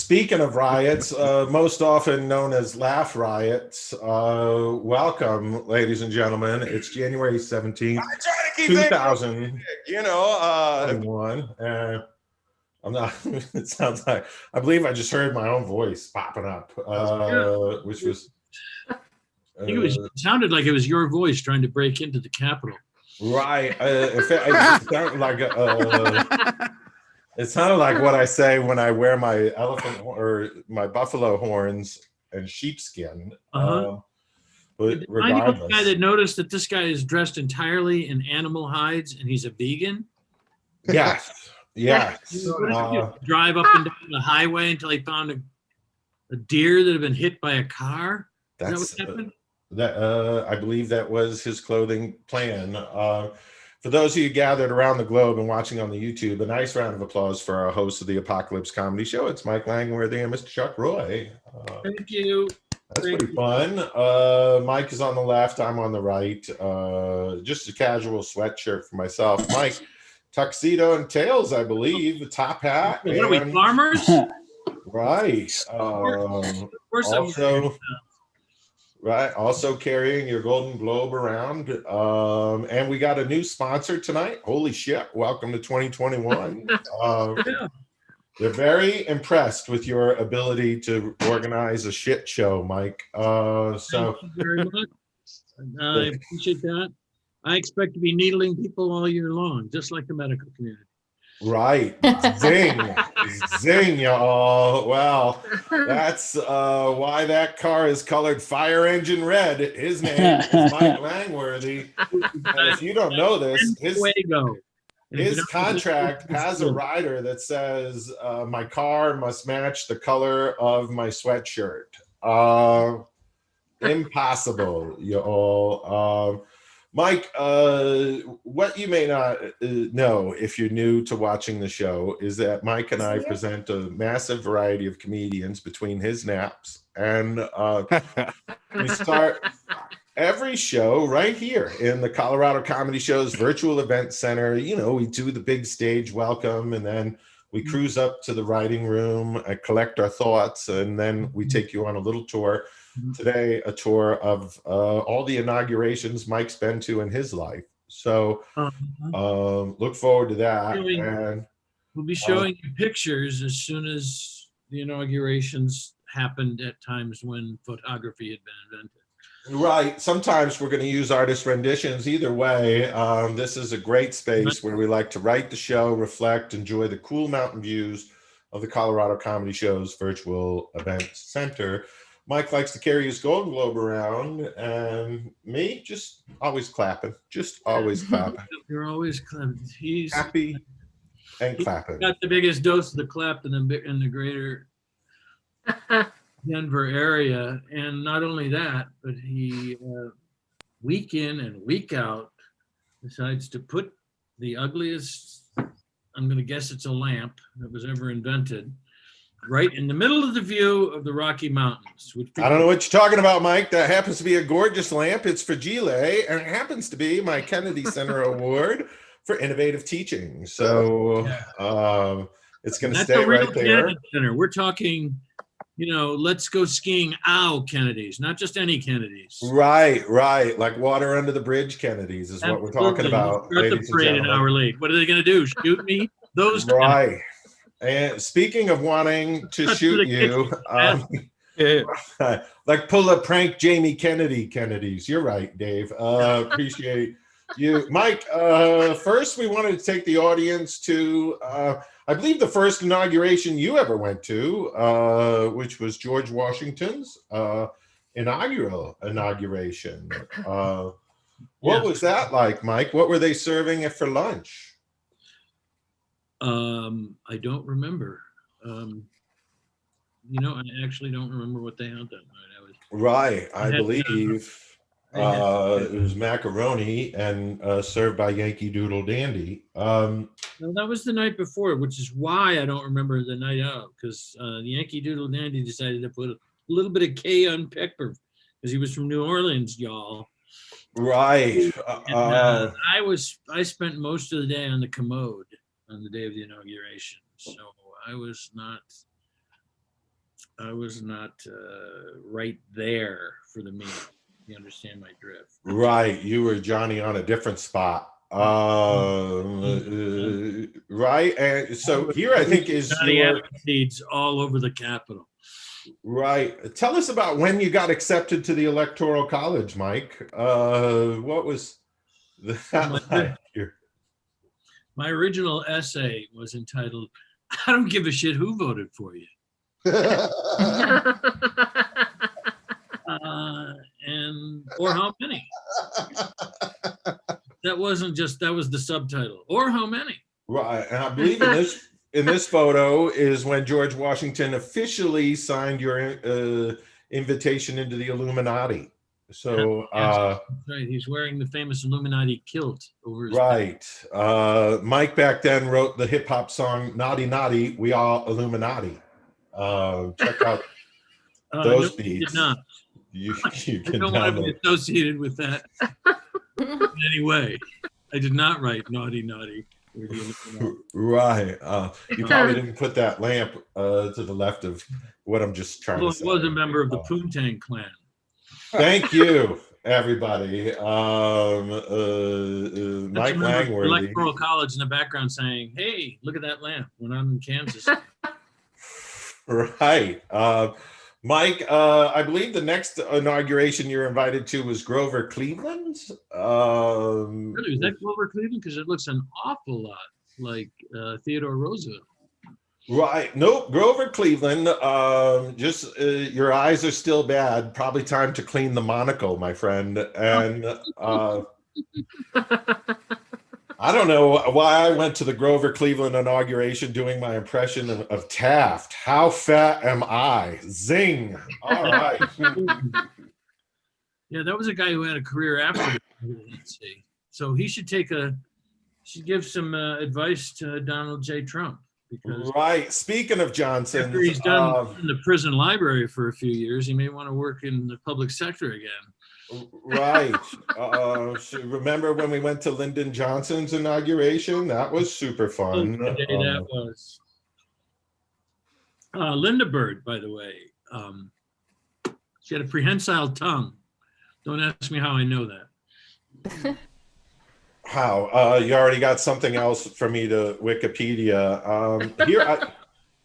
Speaking of riots, most often known as laugh riots, welcome, ladies and gentlemen. It's January 17th, I try to keep 2021. I'm not, it sounds like, I believe I just heard my own voice popping up, which was. I think it sounded like it was your voice trying to break into the Capitol. Right. It sounded like it sounded like what I say when I wear my elephant or my buffalo horns and sheepskin. But regardless, the guy that noticed that this guy is dressed entirely in animal hides and he's a vegan. Yes. Drive up and down the highway until he found a deer that had been hit by a car. Is that what happened? I believe that was his clothing plan. For those of you gathered around the globe and watching on the YouTube, a nice round of applause for our host of the ApocaLips Comedy Show. It's Mike Langworthy and Mr. Chuck Roy. Thank you. That's pretty fun. Mike is on the left. I'm on the right. Just a casual sweatshirt for myself. Mike, tuxedo and tails, I believe. The top hat. What are we, farmers? Right. Also carrying your Golden Globe around. And we got a new sponsor tonight. Holy shit. Welcome to 2021. They're very impressed with your ability to organize a shit show, Mike. Thank you very much. I appreciate that. I expect to be needling people all year long, just like the medical community. Right. Zing. Zing, y'all. Well, that's why that car is colored fire engine red. His name is Mike Langworthy. And if you don't know this, his contract has a rider that says my car must match the color of my sweatshirt. Impossible, y'all. Mike, what you may not know if you're new to watching the show is that Mike and I present a massive variety of comedians between his naps. And we start every show right here in the Colorado Comedy Show's virtual event center. You know, we do the big stage welcome, and then we cruise up to the writing room and collect our thoughts, and then we take you on a little tour. Today, a tour of all the inaugurations Mike's been to in his life. So look forward to that. We'll be showing you pictures as soon as the inaugurations happened at times when photography had been invented. Right. Sometimes we're going to use artist renditions. Either way, this is a great space where we like to write the show, reflect, enjoy the cool mountain views of the Colorado Comedy Show's virtual event center. Mike likes to carry his Golden Globe around, and me just always clapping. Just always clapping. You're always clapping. He's happy and clapping. Got the biggest dose of the clap in the greater Denver area, and not only that, but he week in and week out decides to put the ugliest, I'm going to guess it's a lamp that was ever invented, right in the middle of the view of the Rocky Mountains. I don't know what you're talking about, Mike. That happens to be a gorgeous lamp. It's fragile, and it happens to be my Kennedy Center Award for innovative teaching. So it's going to stay right there. Kennedy Center. We're talking, let's go skiing. Ow, Kennedys, not just any Kennedys. Right. Like water under the bridge Kennedys is what we're talking about. Start the parade an hour late. What are they going to do? Shoot me? Those right. Kennedys. And speaking of wanting to shoot you, like pull a prank Jamie Kennedys. You're right, Dave. Appreciate you. Mike, first we wanted to take the audience to, I believe the first inauguration you ever went to, which was George Washington's inaugural inauguration. What was that like, Mike? What were they serving for lunch? I don't remember. I actually don't remember what they had that night. I believe it was macaroni and served by Yankee Doodle Dandy. No, that was the night before, which is why I don't remember the night out, because the Yankee Doodle Dandy decided to put a little bit of cayenne pepper because he was from New Orleans, y'all. Right. I spent most of the day on the commode on the day of the inauguration, so I was not right there for the meeting. You understand my drift? Right, you were Johnny on a different spot. Right, and so here I think is Johnny your Appleseeds all over the Capitol. right. Tell us about when you got accepted to the Electoral College, Mike. What was that like? My original essay was entitled, "I don't give a shit who voted for you." Or how many. That wasn't just, that was the subtitle. Or how many. Right, and I believe in this photo is when George Washington officially signed your invitation into the Illuminati. So yes, right, he's wearing the famous Illuminati kilt over his right. Mike back then wrote the hip hop song "Naughty Naughty, We All Illuminati." Check out those no, beats. Did not. You I can don't want to be associated with that in any way. I did not write "Naughty Naughty." Right. You probably didn't put that lamp to the left of what I'm just trying to say. I was a member of the Poontang clan. Thank you, everybody. Mike Langworthy. Electoral College in the background saying, "Hey, look at that lamp," when I'm in Kansas. Right. Mike, I believe the next inauguration you're invited to was Grover Cleveland's. Really, is that Grover Cleveland? Because it looks an awful lot like Theodore Roosevelt. Right. Nope. Grover Cleveland. Just your eyes are still bad. Probably time to clean the monocle, my friend. And I don't know why I went to the Grover Cleveland inauguration doing my impression of Taft. How fat am I? Zing. All right. Yeah, that was a guy who had a career after the presidency. So he should give some advice to Donald J. Trump. Because right. Speaking of Johnson, after he's done in the prison library for a few years, he may want to work in the public sector again. Right. So remember when we went to Lyndon Johnson's inauguration? That was super fun. Oh, the day that was. Linda Bird, by the way, she had a prehensile tongue. Don't ask me how I know that. How? You already got something else for me to Wikipedia. Here,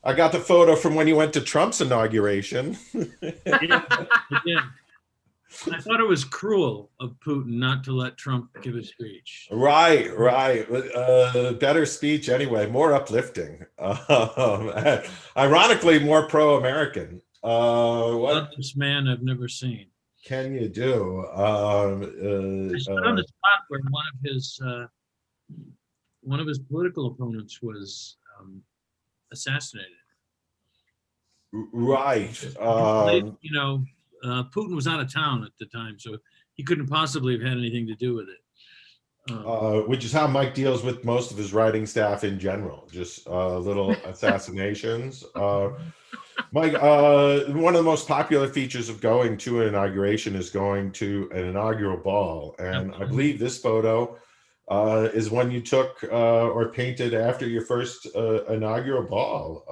I got the photo from when you went to Trump's inauguration. Yeah. I thought it was cruel of Putin not to let Trump give a speech. Right. Better speech anyway, more uplifting. Ironically, more pro-American. What this man I've never seen. Can you do? I stood on the spot where one of his political opponents was assassinated. Right. Putin was out of town at the time, so he couldn't possibly have had anything to do with it. Which is how Mike deals with most of his writing staff in general, just little assassinations. Mike, one of the most popular features of going to an inauguration is going to an inaugural ball. And I believe this photo is one you took or painted after your first inaugural ball.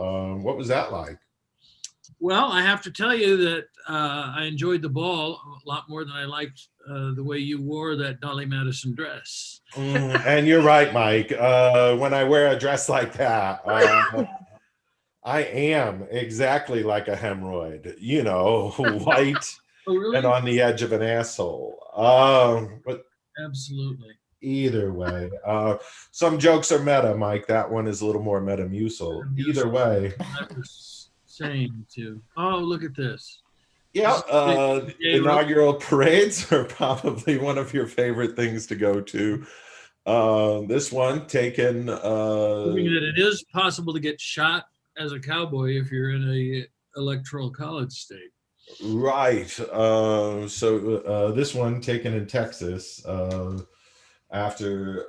What was that like? Well, I have to tell you that I enjoyed the ball a lot more than I liked the way you wore that Dolly Madison dress. And you're right, Mike. When I wear a dress like that, I am exactly like a hemorrhoid, white and on the edge of an asshole. But absolutely. Either way, some jokes are meta, Mike. That one is a little more Metamucil. Either way. Saying to, oh, look at this. Yeah, inaugural parades are probably one of your favorite things to go to. This one taken. Proving that it is possible to get shot as a cowboy if you're in a electoral college state. Right. So this one taken in Texas. After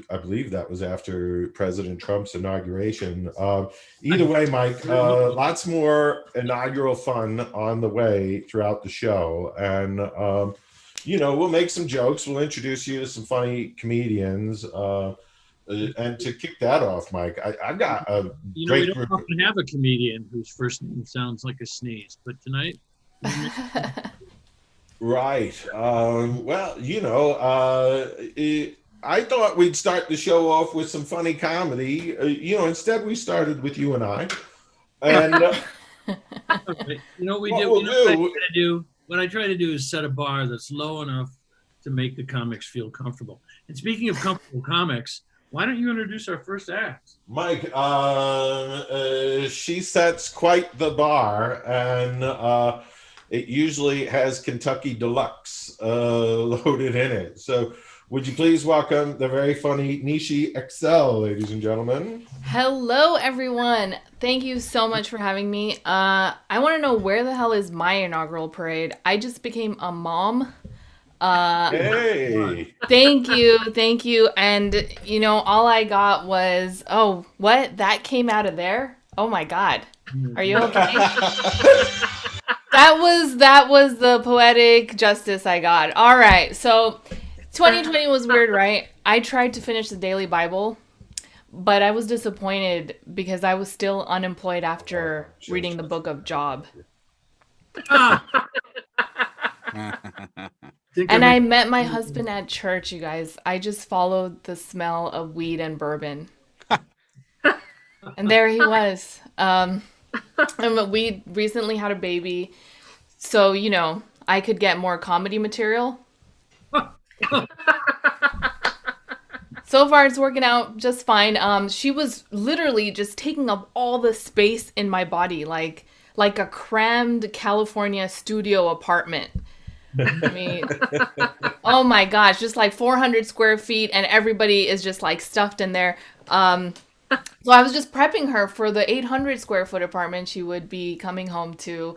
I believe that was after President Trump's inauguration. Either way, Mike, lots more inaugural fun on the way throughout the show. And, we'll make some jokes. We'll introduce you to some funny comedians. And to kick that off, Mike, I got a We great don't group. often have a comedian whose first name sounds like a sneeze, but tonight. Right. Well, I thought we'd start the show off with some funny comedy. Instead we started with you and I. And Okay. We what do. we'll What I try to do is set a bar that's low enough to make the comics feel comfortable. And speaking of comfortable comics, why don't you introduce our first act? Mike, she sets quite the bar, and it usually has Kentucky Deluxe loaded in it. So would you please welcome the very funny Nishy Acsell, ladies and gentlemen. Hello, everyone. Thank you so much for having me. I want to know, where the hell is my inaugural parade? I just became a mom. Hey. Thank you. And, all I got was, oh, what? That came out of there? Oh my God. Are you okay? That was the poetic justice I got. All right. So 2020 was weird, right? I tried to finish the daily Bible, but I was disappointed because I was still unemployed after reading the book of Job. And I met my husband at church, you guys. I just followed the smell of weed and bourbon. And there he was. And we recently had a baby. So, I could get more comedy material. So far, it's working out just fine. She was literally just taking up all the space in my body, like a crammed California studio apartment. I mean, oh my gosh, just like 400 square feet, and everybody is just like stuffed in there. So I was just prepping her for the 800 square foot apartment she would be coming home to.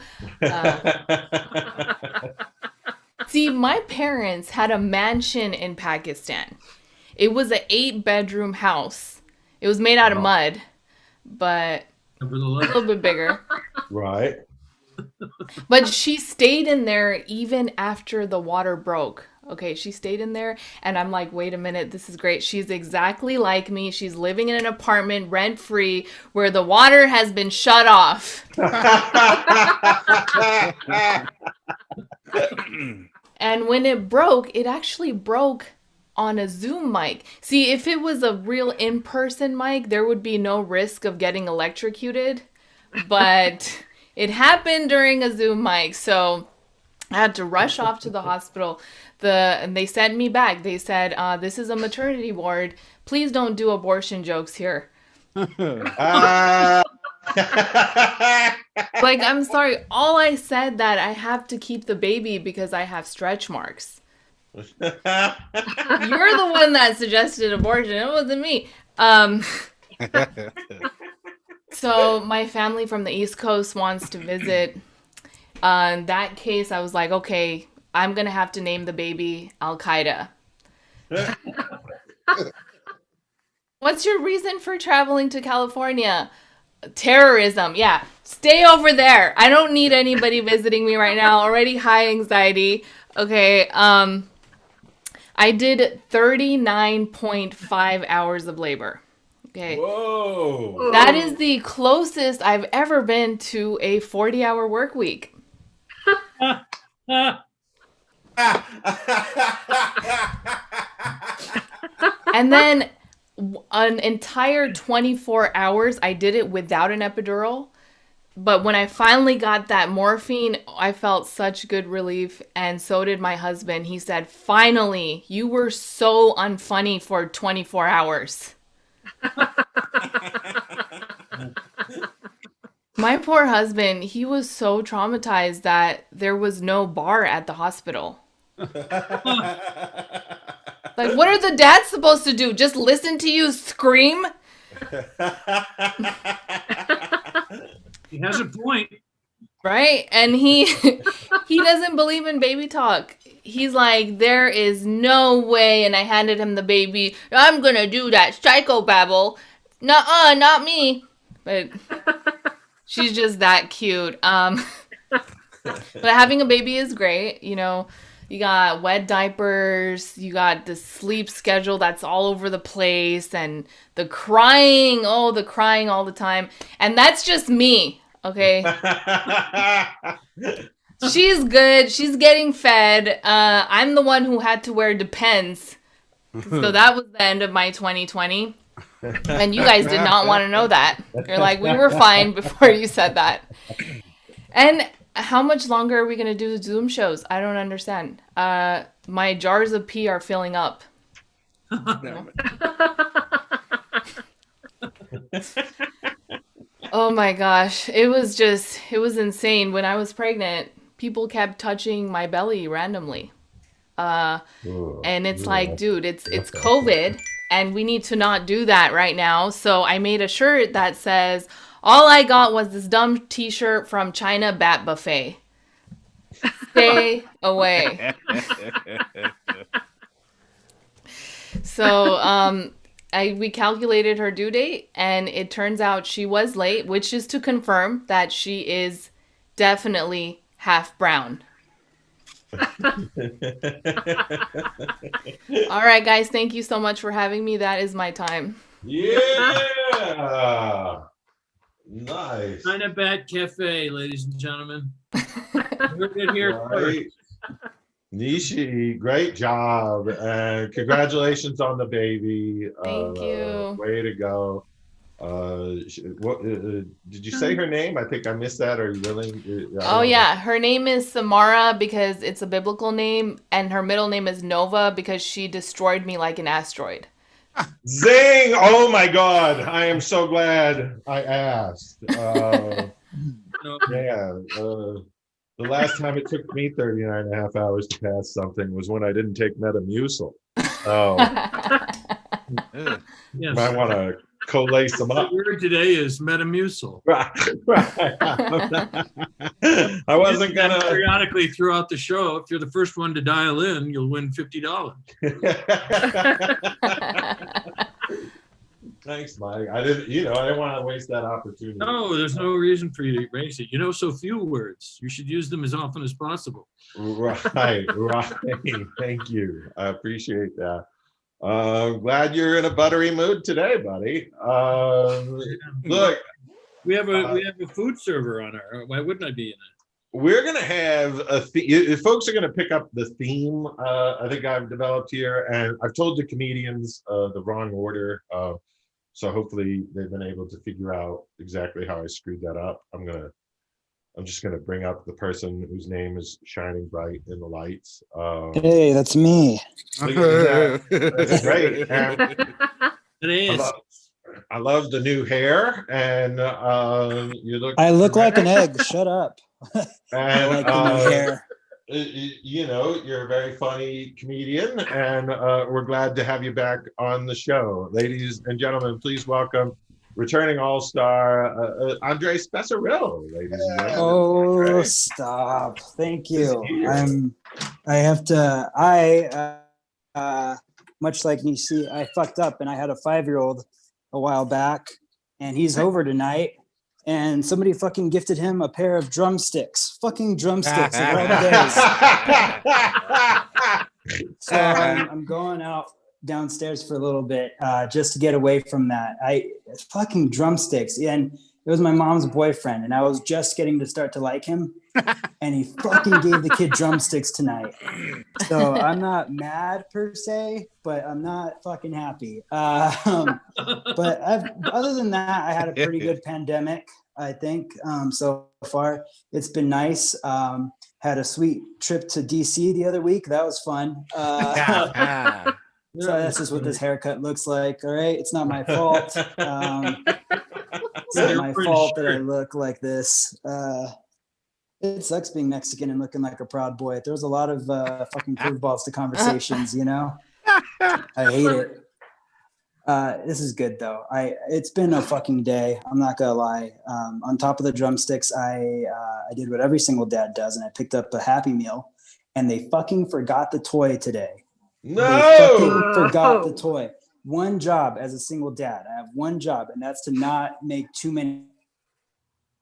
See, my parents had a mansion in Pakistan. It was an 8-bedroom house. It was made out of mud, but a little bit bigger. Right. But she stayed in there even after the water broke. Okay, she stayed in there, and I'm like, wait a minute, this is great. She's exactly like me. She's living in an apartment rent-free where the water has been shut off. And when it broke, it actually broke on a Zoom mic. See, if it was a real in-person mic, there would be no risk of getting electrocuted. But it happened during a Zoom mic, so I had to rush off to the hospital. And they sent me back. They said, this is a maternity ward. Please don't do abortion jokes here. Like, I'm sorry. All I said that I have to keep the baby because I have stretch marks. You're the one that suggested abortion. It wasn't me. So my family from the East Coast wants to visit. In that case, I was like, okay, I'm going to have to name the baby Al-Qaeda. What's your reason for traveling to California? Terrorism. Yeah. Stay over there. I don't need anybody visiting me right now. Already high anxiety. Okay. I did 39.5 hours of labor. Okay. Whoa. That is the closest I've ever been to a 40-hour work week. And then an entire 24 hours, I did it without an epidural. But when I finally got that morphine, I felt such good relief. And so did my husband. He said, finally, you were so unfunny for 24 hours. My poor husband, he was so traumatized that there was no bar at the hospital. Like, what are the dads supposed to do? Just listen to you scream? He has a point. Right? And he doesn't believe in baby talk. He's like, there is no way. And I handed him the baby. I'm going to do that psychobabble. Nuh-uh, not me. But she's just that cute. But having a baby is great. You got wet diapers, you got the sleep schedule that's all over the place, and the crying, the crying all the time. And that's just me, okay? She's good. She's getting fed. I'm the one who had to wear Depends. So that was the end of my 2020. And you guys did not want to know that. You're like, we were fine before you said that. And how much longer are we going to do Zoom shows? I don't understand. My jars of pee are filling up. Oh my gosh. It was insane. When I was pregnant, people kept touching my belly randomly. And it's like, dude, it's COVID and we need to not do that right now. So I made a shirt that says, all I got was this dumb t-shirt from China Bat Buffet. Stay away. So we calculated her due date, and it turns out she was late, which is to confirm that she is definitely half brown. All right, guys, thank you so much for having me. That is my time. Yeah. Nice. China Bat Cafe, ladies and gentlemen. We're here. Right. Nishi, great job, and congratulations on the baby. Thank you. Way to go. What did you say her name? I think I missed that. Are you willing? Her name is Samara because it's a biblical name, and her middle name is Nova because she destroyed me like an asteroid. Zing! Oh my God! I am so glad I asked. The last time it took me 39 and a half hours to pass something was when I didn't take Metamucil. Oh, Yes. I want to co-lace them up. The word today is Metamucil. Right. I wasn't gonna. Periodically throughout the show, if you're the first one to dial in, you'll win $50. Thanks, Mike. I didn't want to waste that opportunity. No, there's no reason for you to erase it. You know so few words. You should use them as often as possible. Right. Thank you. I appreciate that. Glad you're in a buttery mood today, buddy. Look, we have a food server on our. Why wouldn't I be in it? We're gonna have if folks are gonna pick up the theme. I think I've developed here, and I've told the comedians the wrong order. So hopefully they've been able to figure out exactly how I screwed that up. I'm just gonna bring up the person whose name is shining bright in the lights. Hey, that's me. That's great. It is. I love the new hair, and you look. I look like an egg. Shut up. And, I like the new hair. You're a very funny comedian, and we're glad to have you back on the show. Ladies and gentlemen, please welcome returning all-star Andres Becerril, ladies and gentlemen. Oh, Andres. Stop. Thank you. Much like Nishy, I fucked up, and I had a 5-year-old a while back, and he's over tonight. And somebody fucking gifted him a pair of drumsticks. Fucking drumsticks of all days. So I'm going out downstairs for a little bit just to get away from that. Fucking drumsticks. And it was my mom's boyfriend, and I was just getting to start to like him. And he fucking gave the kid drumsticks tonight. So I'm not mad per se, but I'm not fucking happy. But other than that, I had a pretty good pandemic, I think. So far, it's been nice. Had a sweet trip to DC the other week. That was fun. So that's just what this haircut looks like. All right. It's not my fault. It's not my fault that I look like this. It sucks being Mexican and looking like a proud boy. There's a lot of fucking curveballs to conversations, you know? I hate it. This is good though. It's been a fucking day. I'm not gonna lie. On top of the drumsticks, I did what every single dad does, and I picked up a Happy Meal, and they fucking forgot the toy today. No! They fucking forgot the toy. One job as a single dad. I have one job, and that's to not make too many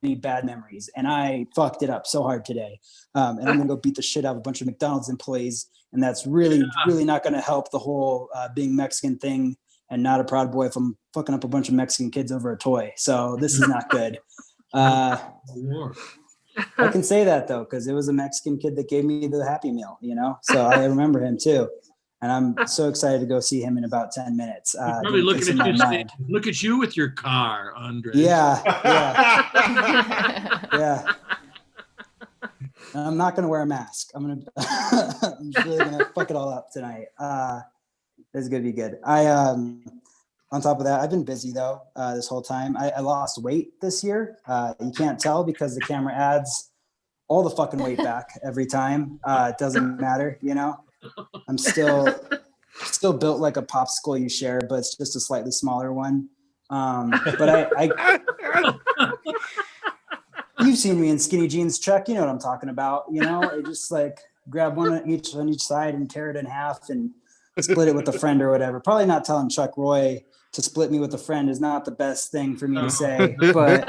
many bad memories, and I fucked it up so hard today. And I'm gonna go beat the shit out of a bunch of McDonald's employees, and that's really not gonna help the whole being Mexican thing. And not a proud boy if I'm fucking up a bunch of Mexican kids over a toy. So this is not good. I can say that though, because it was a Mexican kid that gave me the Happy Meal, you know? So I remember him too. And I'm so excited to go see him in about 10 minutes. Probably looking at you saying, look at you with your car, Andre. Yeah. And I'm not going to wear a mask. I'm just really going to fuck it all up tonight. It's going to be good. On top of that, I've been busy though this whole time. I lost weight this year. You can't tell because the camera adds all the fucking weight back every time. It doesn't matter, you know. I'm still built like a popsicle you share, but it's just a slightly smaller one. But I you've seen me in skinny jeans, Chuck. You know what I'm talking about. You know, I just like grab one on each side and tear it in half and split it with a friend or whatever. Probably not telling Chuck Roy to split me with a friend is not the best thing for me to say, but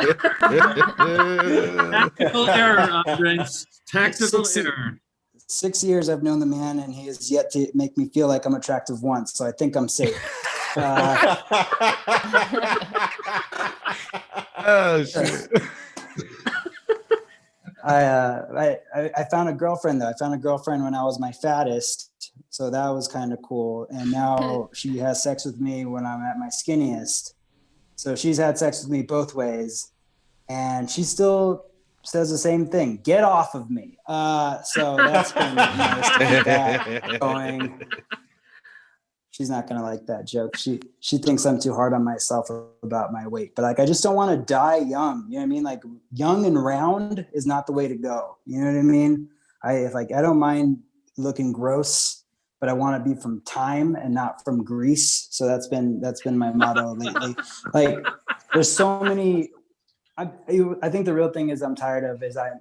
tactical error, Andres. Tactical error. 6 years I've known the man, and he has yet to make me feel like I'm attractive once. So I think I'm safe. Oh shit. I found a girlfriend though. I found a girlfriend when I was my fattest. So that was kind of cool. And now she has sex with me when I'm at my skinniest. So she's had sex with me both ways. And she still says the same thing. Get off of me. So that's been nice to get that going. She's not going to like that joke. She thinks I'm too hard on myself about my weight. But like, I just don't want to die young. You know what I mean? Like young and round is not the way to go. You know what I mean? I don't mind looking gross, but I want to be from time and not from grease. So that's been my motto lately. Like there's so many, I think the real thing is I'm tired of is I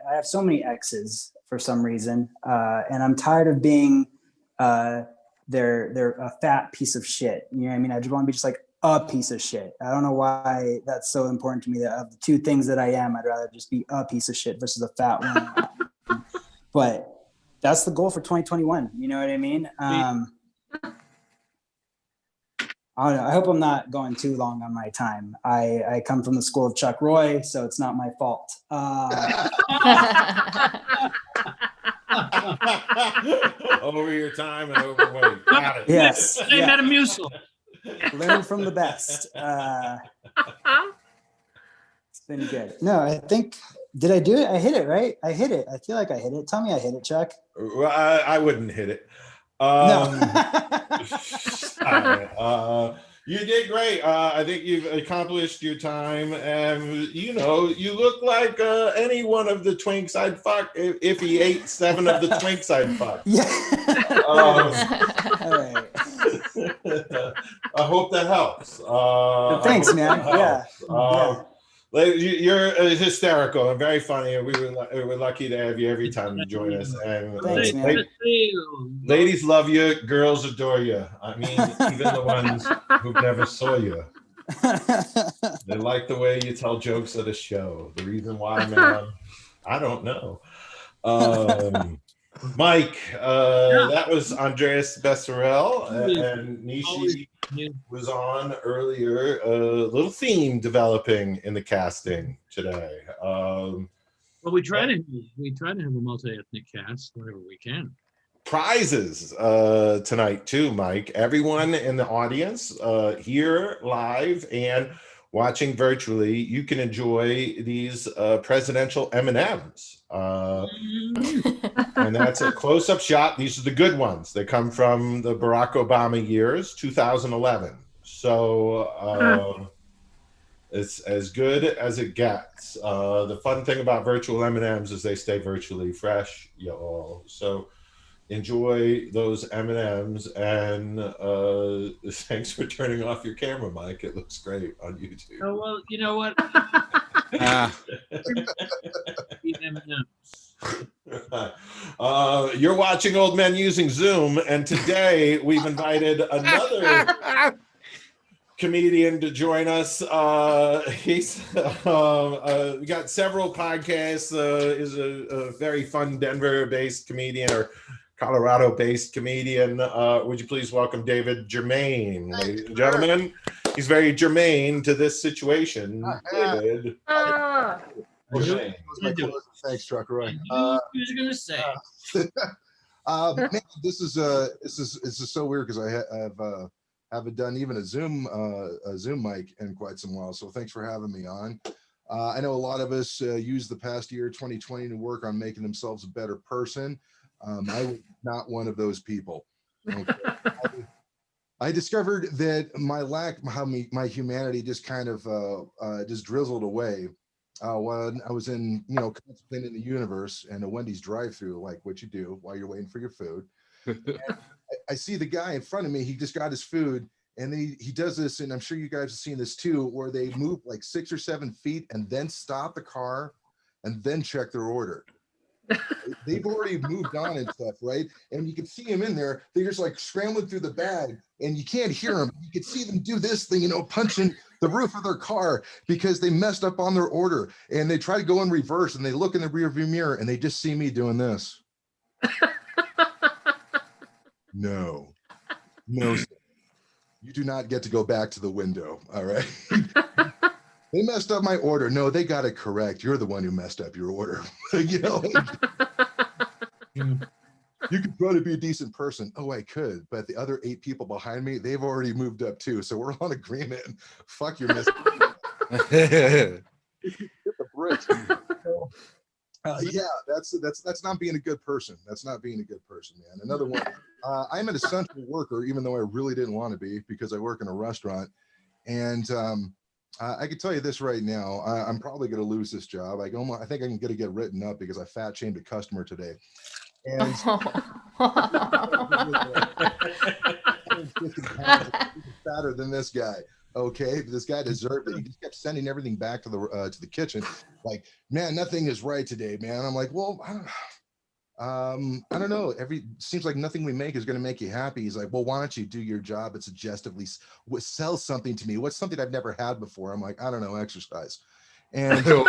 have so many exes for some reason. And I'm tired of being, they're a fat piece of shit. You know what I mean? I just want to be just like a piece of shit. I don't know why that's so important to me that of the two things that I am, I'd rather just be a piece of shit versus a fat one. But that's the goal for 2021. You know what I mean? I don't know. I hope I'm not going too long on my time. I come from the school of Chuck Roy, so it's not my fault. Over your time and overweight. Got it. Yes. Hey, Metamucil. Learn from the best. It's been good. No, I think, did I do it? I hit it, right? I hit it. I feel like I hit it. Tell me I hit it, Chuck. Well, I wouldn't hit it. No. You did great. I think you've accomplished your time, and you know, you look like any one of the twinks I'd fuck if he ate 7 of the twinks I'd fuck. Yeah. All right. I hope that helps. Thanks, man. Yeah. You're hysterical and very funny, and we're lucky to have you every time you join us. And Thanks, man. ladies love you, girls adore you. I mean, even the ones who never saw you. They like the way you tell jokes at a show. The reason why, man, I don't know. Mike, that was Andreas Becerril, and Nishy was on earlier. A little theme developing in the casting today. Well, we try to have a multi-ethnic cast wherever we can. Prizes tonight too, Mike. Everyone in the audience here live and watching virtually, you can enjoy these presidential M&Ms. And that's a close-up shot. These are the good ones. They come from the Barack Obama years, 2011. So it's as good as it gets. The fun thing about virtual M&Ms is they stay virtually fresh, y'all. So enjoy those M&Ms, and thanks for turning off your camera, Mike. It looks great on YouTube. Oh, well, you know what? You're watching Old Men Using Zoom, and today we've invited comedian to join us. He's we got several podcasts. Is a very fun Denver-based comedian or Colorado-based comedian. Would you please welcome David Germain, ladies and gentlemen? He's very germane to this situation. David. Germain. Thanks, Trucker Roy. Who's gonna say? Man, this is so weird because I haven't done even a Zoom mic in quite some while. So thanks for having me on. I know a lot of us use the past year 2020 to work on making themselves a better person. I was not one of those people. Okay. I discovered that my humanity just kind of just drizzled away when I was in, contemplating the universe and a Wendy's drive-through, like what you do while you're waiting for your food. I see the guy in front of me. He just got his food, and he does this, and I'm sure you guys have seen this too, where they move like 6 or 7 feet and then stop the car and then check their order. They've already moved on and stuff, right? And you can see them in there. They're just like scrambling through the bag, and you can't hear them. You can see them do this thing, punching the roof of their car because they messed up on their order. And they try to go in reverse, and they look in the rearview mirror, and they just see me doing this. No, sir. You do not get to go back to the window. All right. They messed up my order. No, they got it correct. You're the one who messed up your order. You could try to be a decent person. Oh, I could, but the other 8 people behind me, they've already moved up too. So we're on agreement. Fuck your miss. Hit the bricks. Yeah, that's not being a good person. That's not being a good person, man. Another one. I'm an essential worker, even though I really didn't want to be, because I work in a restaurant. And I can tell you this right now. I'm probably going to lose this job. I think I'm going to get written up because I fat shamed a customer today. And fatter than this guy. Okay, this guy deserved it. He just kept sending everything back to the kitchen. Like, man, nothing is right today, man. I'm like, well, I don't know. Seems like nothing we make is going to make you happy. He's like, well, why don't you do your job and suggestively sell something to me? What's something I've never had before? I'm like, I don't know, exercise. And you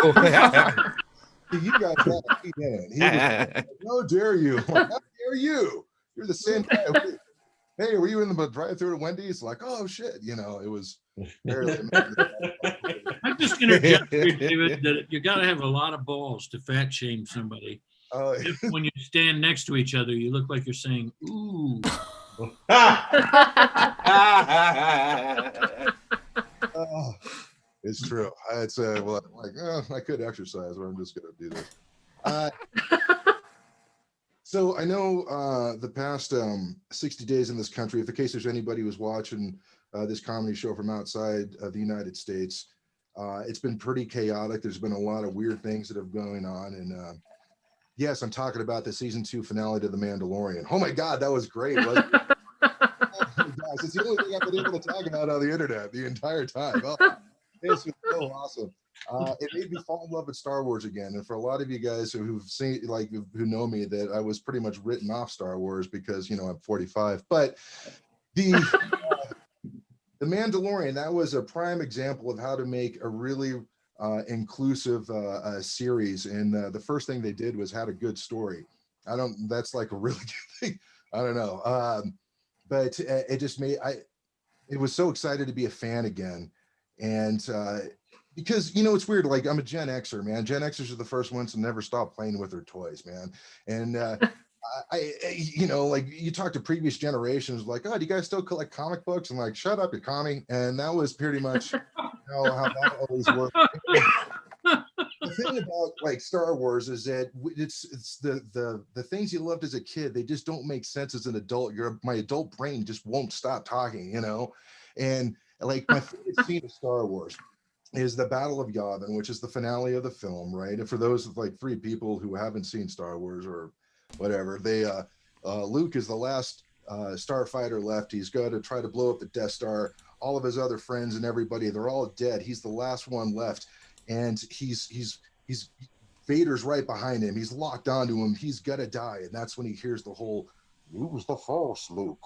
guys got to keep in. He was like, how dare you? Like, how dare you? You're the same guy. Hey, were you in the drive-through at Wendy's? Like, oh shit, it was barely. I'm just gonna interject here, David, that you got to have a lot of balls to fat shame somebody. When you stand next to each other, you look like you're saying, ooh. It's true. I'd say, well, I could exercise, but I'm just going to do this. So I know the past 60 days in this country, if in case there's anybody who's watching this comedy show from outside of the United States, it's been pretty chaotic. There's been a lot of weird things that have going on. And yes, I'm talking about the season 2 finale to The Mandalorian. Oh my God, that was great. Wasn't it? Oh my gosh, it's the only thing I've been able to talk about on the internet the entire time. Oh, it's been so awesome. It made me fall in love with Star Wars again. And for a lot of you guys who've seen, who know me, that I was pretty much written off Star Wars because, I'm 45. But the Mandalorian, that was a prime example of how to make a really inclusive series. And the first thing they did was had a good story. That's like a really good thing. I don't know. But it just it was so excited to be a fan again. And because, it's weird. Like, I'm a Gen Xer, man. Gen Xers are the first ones to never stop playing with their toys, man. And like, you talk to previous generations, like, oh, do you guys still collect comic books? I'm like, shut up, you commie. And that was pretty much how that always worked. The thing about like Star Wars is that it's the things you loved as a kid, they just don't make sense as an adult. My adult brain just won't stop talking, And like, my favorite scene of Star Wars is the Battle of Yavin, which is the finale of the film, right? And for those like 3 people who haven't seen Star Wars or whatever, Luke is the last starfighter left. He's got to try to blow up the Death Star. All of his other friends and everybody, they're all dead. He's the last one left, and he's Vader's right behind him. He's locked onto him. He's got to die, and that's when he hears the whole "Use the Force, Luke."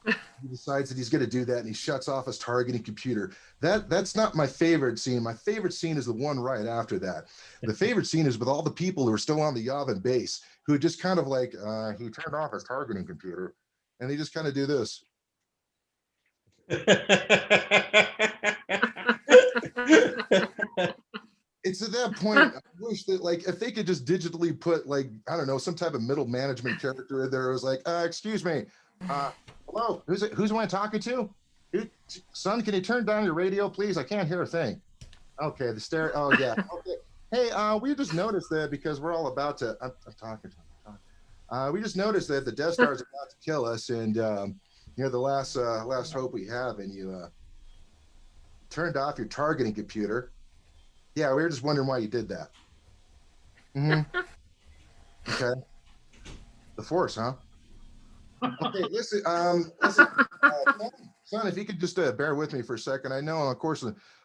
He decides that he's going to do that, and he shuts off his targeting computer. That's not my favorite scene. My favorite scene is the one right after that. The favorite scene is with all the people who are still on the Yavin base, who just kind of like, he turned off his targeting computer, and they just kind of do this. It's at that point, I wish that, like, if they could just digitally put, like, I don't know, some type of middle management character in there. It was like, excuse me, hello, who's the one talking to? Son, can you turn down your radio, please? I can't hear a thing. Okay, the stereo. Oh yeah. Okay. Hey, we just noticed that because we're all about to. I'm talking. We just noticed that the Death Star is about to kill us, and you're the last hope we have, and you turned off your targeting computer. Yeah, we were just wondering why you did that. Okay. The Force, huh? Okay, listen, son, if you could just bear with me for a second. I know, of course,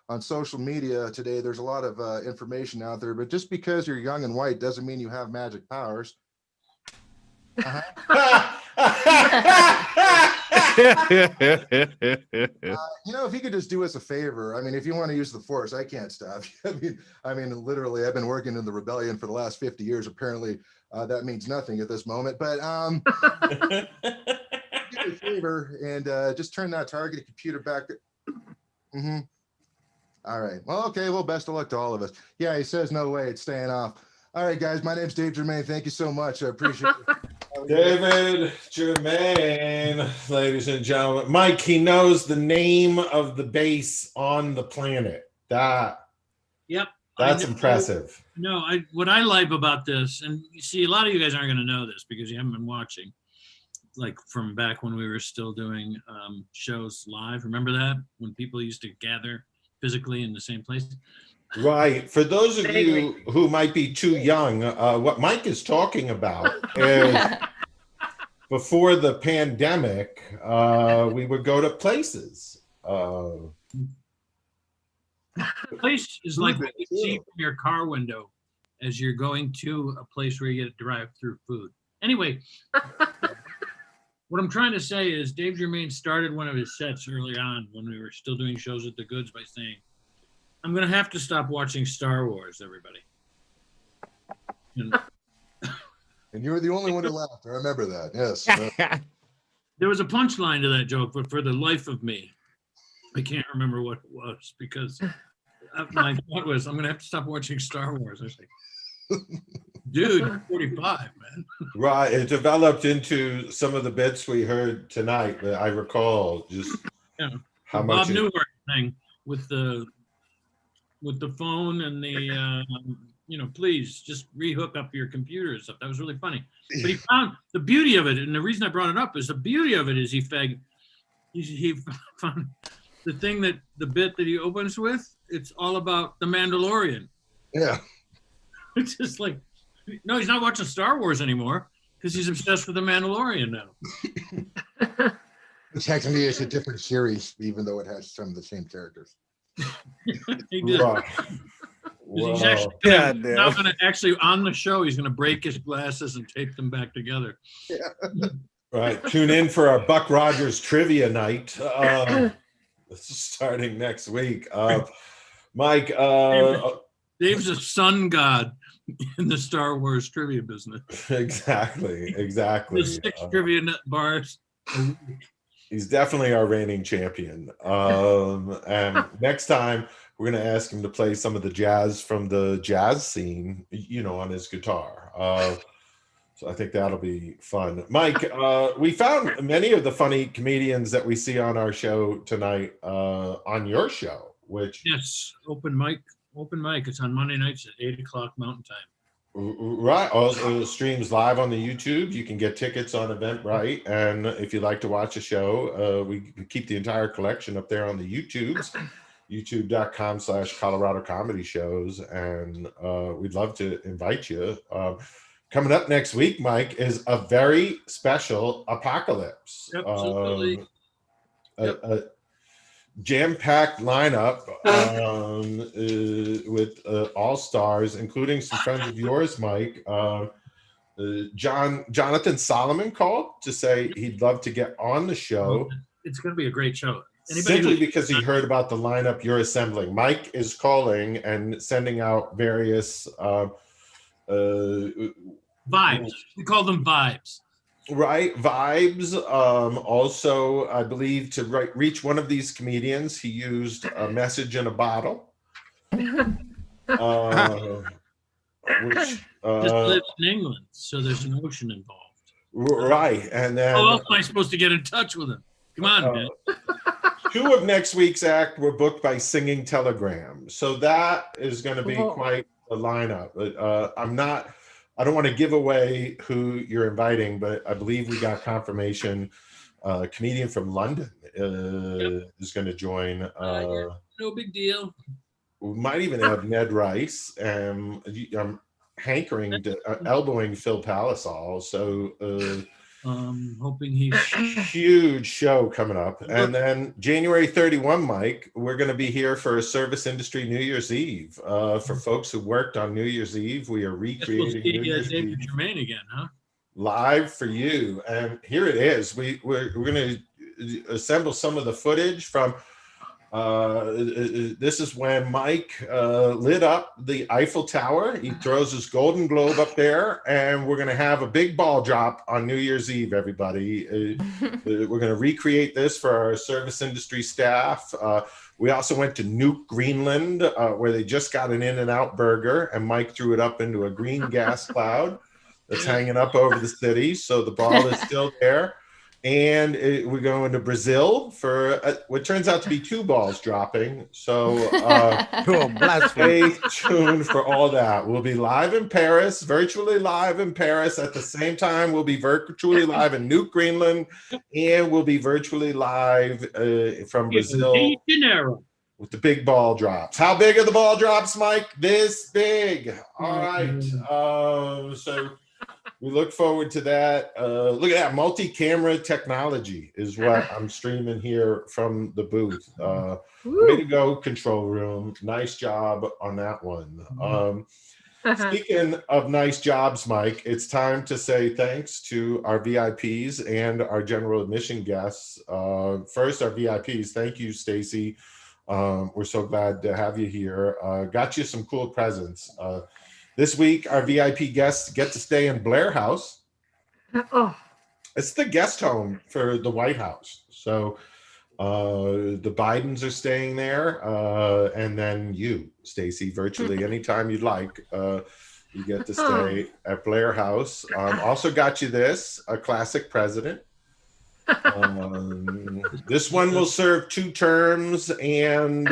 on social media today, there's a lot of information out there, but just because you're young and white doesn't mean you have magic powers. If you could just do us a favor. I mean, if you want to use the Force, I can't stop you. I mean, literally, I've been working in the rebellion for the last 50 years. Apparently, that means nothing at this moment. But do me a favor and just turn that targeted computer back. All right. Well, okay. Well, best of luck to all of us. Yeah, he says no way. It's staying off. All right, guys. My name's Dave Germain. Thank you so much. I appreciate it. David Germain, ladies and gentlemen. Mike, he knows the name of the base on the planet. That's impressive. No, what I like about this, and you see, a lot of you guys aren't going to know this because you haven't been watching, like from back when we were still doing shows live. Remember that? When people used to gather physically in the same place? Right. For those of you who might be too young, what Mike is talking about is before the pandemic, we would go to places. The place is like what you see from your car window as you're going to a place where you get drive-through food. Anyway, what I'm trying to say is Dave Germain started one of his sets early on when we were still doing shows at the Goods by saying, I'm going to have to stop watching Star Wars, everybody. And you were the only one who laughed. I remember that. Yes. There was a punchline to that joke, but for the life of me, I can't remember what it was because my thought was, I'm going to have to stop watching Star Wars. I was like, dude, you're 45, man. Right. It developed into some of the bits we heard tonight. I recall just how much. Bob Newhart thing with the phone and the, please just rehook up your computer and stuff. That was really funny. But he found the beauty of it. And the reason I brought it up is the beauty of it is he found the thing the bit that he opens with, it's all about the Mandalorian. Yeah. It's just like, no, he's not watching Star Wars anymore because he's obsessed with the Mandalorian now. Technically, it's a different series, even though it has some of the same characters. He did. Wow. He's actually now going to actually on the show. He's going to break his glasses and tape them back together. Yeah. Right. Tune in for our Buck Rogers trivia night. Starting next week. Mike. Dave's a sun god in the Star Wars trivia business. Exactly. There's 6 trivia bars. He's definitely our reigning champion. And next time we're going to ask him to play some of the jazz from the jazz scene, on his guitar. So I think that'll be fun. Mike, we found many of the funny comedians that we see on our show tonight on your show, which yes, open mic. It's on Monday nights at 8:00 Mountain Time. Right. Also streams live on the YouTube. You can get tickets on Eventbrite. And if you'd like to watch a show, we keep the entire collection up there on the YouTubes, youtube.com/Colorado Comedy Shows. And we'd love to invite you. Coming up next week, Mike, is a very special ApocaLips. Yep, absolutely. A jam-packed lineup with all stars, including some friends of yours, Mike. Jonathan Solomon called to say he'd love to get on the show. It's going to be a great show. Simply because he heard about the lineup you're assembling. Mike is calling and sending out various vibes. We call them vibes. Right, vibes. Also, I believe to reach one of these comedians, he used a message in a bottle. Which just lives in England, so there's an ocean involved. Right, and then how else am I supposed to get in touch with him? Come on, man. 2 of next week's act were booked by Singing Telegram, so that is going to be quite a lineup. But I don't want to give away who you're inviting, but I believe we got confirmation. A comedian from London is going to join. No big deal. We might even have Ned Rice. I'm hankering to elbowing Phil Palisol. So hoping he's huge show coming up. And then January 31, Mike, we're going to be here for a service industry New Year's Eve. For folks who worked on New Year's Eve, we are recreating New Year's Eve. Germain again, huh? Live for you. And here it is. We're going to assemble some of the footage from this is when Mike lit up the Eiffel Tower. He throws his golden globe up there, and we're going to have a big ball drop on New Year's Eve, everybody. We're going to recreate this for our service industry staff. We also went to Nuke, Greenland, where they just got an In-N-Out burger, and Mike threw it up into a green gas cloud that's hanging up over the city. So the ball is still there. And we're going to Brazil for what turns out to be 2 balls dropping. So stay tuned for all that. We'll be live in Paris, virtually live in Paris. At the same time, we'll be virtually live in Nuke, Greenland, and we'll be virtually live from Brazil with the big ball drops. How big are the ball drops, Mike? This big. All right. So we look forward to that. Look at that, multi-camera technology is what I'm streaming here from the booth. Way to go, control room. Nice job on that one. Speaking of nice jobs, Mike, it's time to say thanks to our VIPs and our general admission guests. First, our VIPs. Thank you, Stacy. We're so glad to have you here. Got you some cool presents. This week, our VIP guests get to stay in Blair House. Oh, it's the guest home for the White House. So the Bidens are staying there. And then you, Stacy, virtually anytime you'd like, you get to stay at Blair House. Also got you this, a classic president. This one will serve 2 terms and,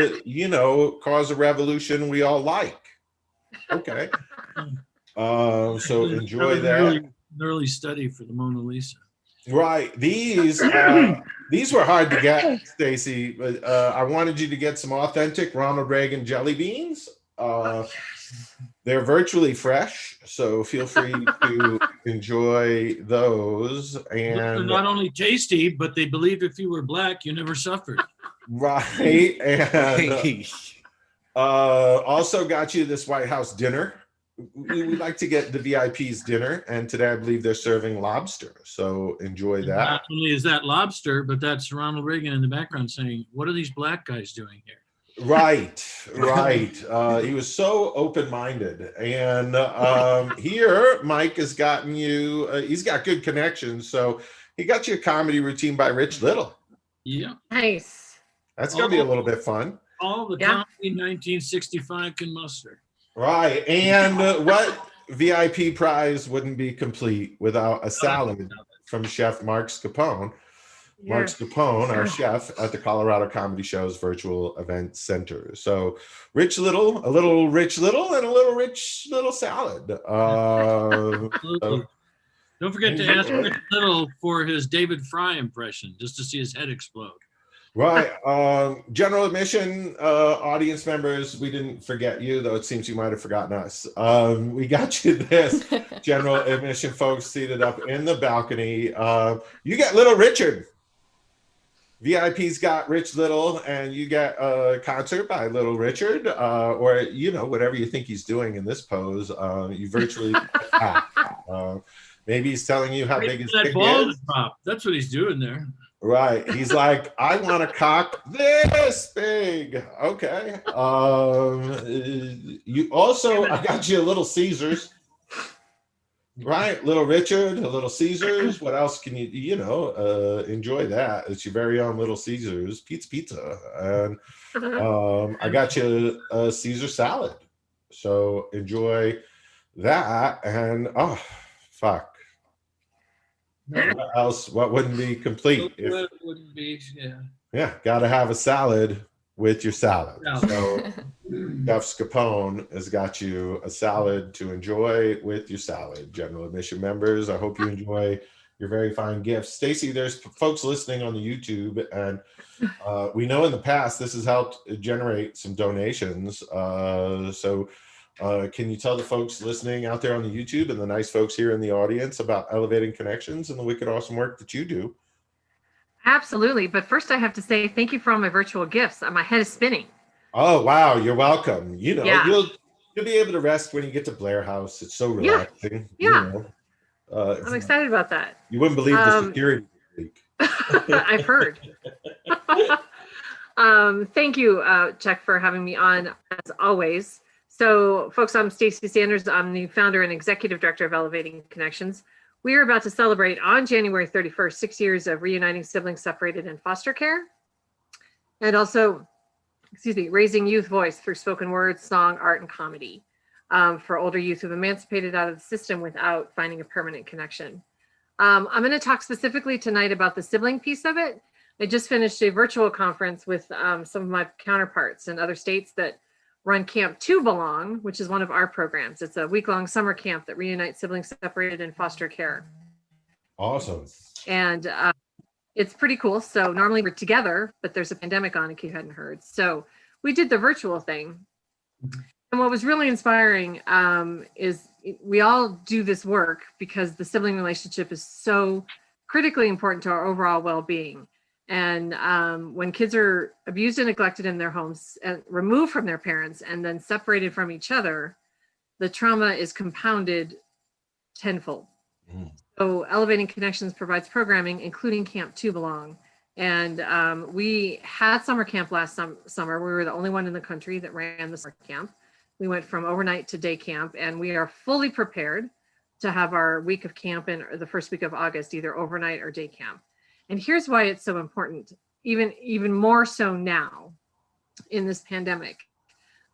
cause a revolution we all like. Okay. So enjoy that. An early study for the Mona Lisa. Right. These were hard to get, Stacy, but I wanted you to get some authentic Ronald Reagan jelly beans. They're virtually fresh, so feel free to enjoy those. And they're not only tasty, but they believe if you were black, you never suffered. Right. And also got you this White House dinner. We like to get the VIPs dinner, and today I believe they're serving lobster. So enjoy that. Not only is that lobster, but that's Ronald Reagan in the background saying, "What are these black guys doing here?" Right. He was so open-minded. And here, Mike has gotten you, he's got good connections. So he got you a comedy routine by Rich Little. Yeah. nice. That's going to be a little bit fun. All the comedy 1965 can muster. Right. And what VIP prize wouldn't be complete without a salad from Chef Mark Scapone? Mark Scapone, our chef at the Colorado Comedy Show's virtual event center. So Rich Little, a little Rich Little, and a little Rich Little salad. Don't forget to ask Rich Little for his David Fry impression, just to see his head explode. Right. General admission audience members, we didn't forget you, though it seems you might have forgotten us. We got you this, general admission folks seated up in the balcony. You get Little Richard. VIP's got Rich Little, and you get a concert by Little Richard, or, whatever you think he's doing in this pose. You virtually... Maybe he's telling you how big his that dick ball is. drop. That's what he's doing there. Right. He's like, I want a cock this big. Okay. You also, I got you a Little Caesars. Right, Little Richard, a Little Caesars. What else can you enjoy that? It's your very own Little Caesars pizza. And I got you a Caesar salad. So enjoy that. And oh, fuck. What else? What wouldn't be complete? It wouldn't be, Yeah, got to have a salad with your salad. So Jeff Scapone has got you a salad to enjoy with your salad. General admission members, I hope you enjoy your very fine gifts. Stacy, there's folks listening on the YouTube, and we know in the past this has helped generate some donations. So can you tell the folks listening out there on the YouTube and the nice folks here in the audience about Elevating Connections and the wicked awesome work that you do? Absolutely. But first I have to say thank you for all my virtual gifts. My head is spinning. Oh, wow. You're welcome. Yeah. You'll be able to rest when you get to Blair House. It's so relaxing. Yeah. I'm excited about that. You wouldn't believe the security leak. I've heard. Thank you, Chuck, for having me on as always. So folks, I'm Stacy Sanders. I'm the founder and executive director of Elevating Connections. We are about to celebrate on January 31st, 6 years of reuniting siblings separated in foster care. And also, raising youth voice through spoken word, song, art, and comedy for older youth who've emancipated out of the system without finding a permanent connection. I'm going to talk specifically tonight about the sibling piece of it. I just finished a virtual conference with some of my counterparts in other states that run Camp 2 Belong, which is one of our programs. It's a week-long summer camp that reunites siblings separated in foster care. Awesome. And it's pretty cool. So normally we're together, but there's a pandemic on, in case you hadn't heard. So we did the virtual thing. And what was really inspiring is we all do this work because the sibling relationship is so critically important to our overall well-being. And when kids are abused and neglected in their homes and removed from their parents and then separated from each other, the trauma is compounded tenfold. So Elevating Connections provides programming, including Camp 2 Belong. And we had summer camp last summer. We were the only one in the country that ran the summer camp. We went from overnight to day camp, and we are fully prepared to have our week of camp in the first week of August, either overnight or day camp. And here's why it's so important, even more so now in this pandemic.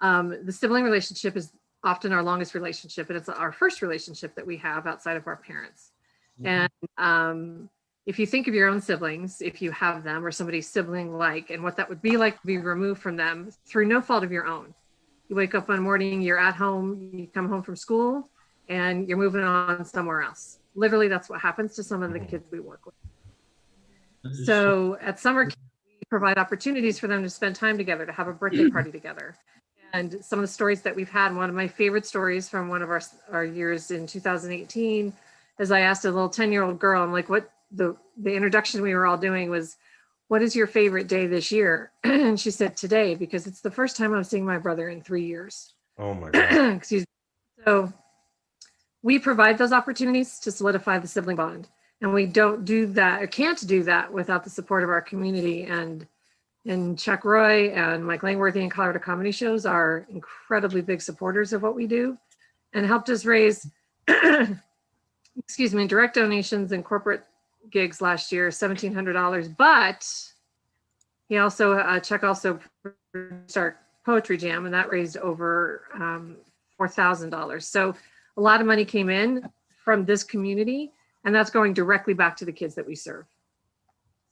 The sibling relationship is often our longest relationship, and it's our first relationship that we have outside of our parents. And if you think of your own siblings, if you have them or somebody's sibling-like, and what that would be like to be removed from them through no fault of your own. You wake up one morning, you're at home, you come home from school, and you're moving on somewhere else. Literally, that's what happens to some of the kids we work with. So at summer camp, we provide opportunities for them to spend time together, to have a birthday party together. And some of the stories that we've had, one of my favorite stories from one of our years in 2018, is I asked a little 10-year-old girl, I'm like, what the introduction we were all doing was, what is your favorite day this year? And she said, today, because it's the first time I'm seeing my brother in 3 years. Oh my God. Excuse me. So we provide those opportunities to solidify the sibling bond. And we don't do that, or can't do that, without the support of our community. And Chuck Roy and Mike Langworthy and Colorado Comedy Shows are incredibly big supporters of what we do and helped us raise, direct donations and corporate gigs last year, $1,700. But he also, Chuck also produced our poetry jam, and that raised over $4,000. So a lot of money came in from this community, and that's going directly back to the kids that we serve.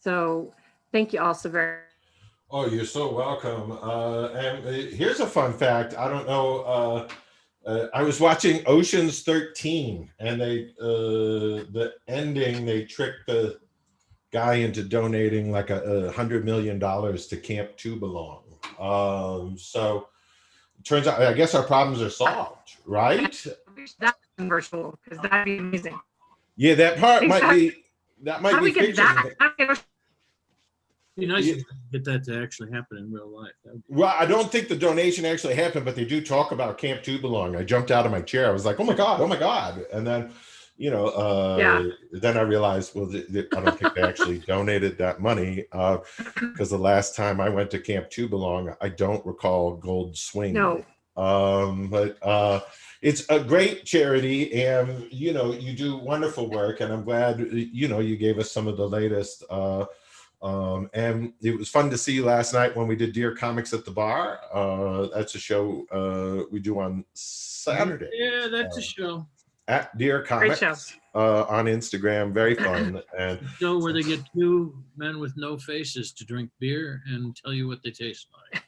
So thank you all so very much. Oh, you're so welcome. And here's a fun fact. I don't know. I was watching Ocean's 13, and the ending, they tricked the guy into donating like $100 million to Camp 2 Belong. So it turns out, I guess our problems are solved, right? That's virtual, because that'd be amazing. Yeah, that part Exactly. might How do be we get fiction. that? It'd be nice to get that to actually happen in real life. Well, I don't think the donation actually happened, but they do talk about Camp 2 Belong. I jumped out of my chair. I was like, oh my God. And then, then I realized, well, I don't think they actually donated that money, because the last time I went to Camp Tubelong, I don't recall gold swing. No. But it's a great charity, and you do wonderful work, and I'm glad you gave us some of the latest. And it was fun to see you last night when we did Dear Comics at the Bar. That's a show we do on Saturday. Yeah, that's a show. At Dear Comics on Instagram. Very fun. And a show where they get two men with no faces to drink beer and tell you what they taste like.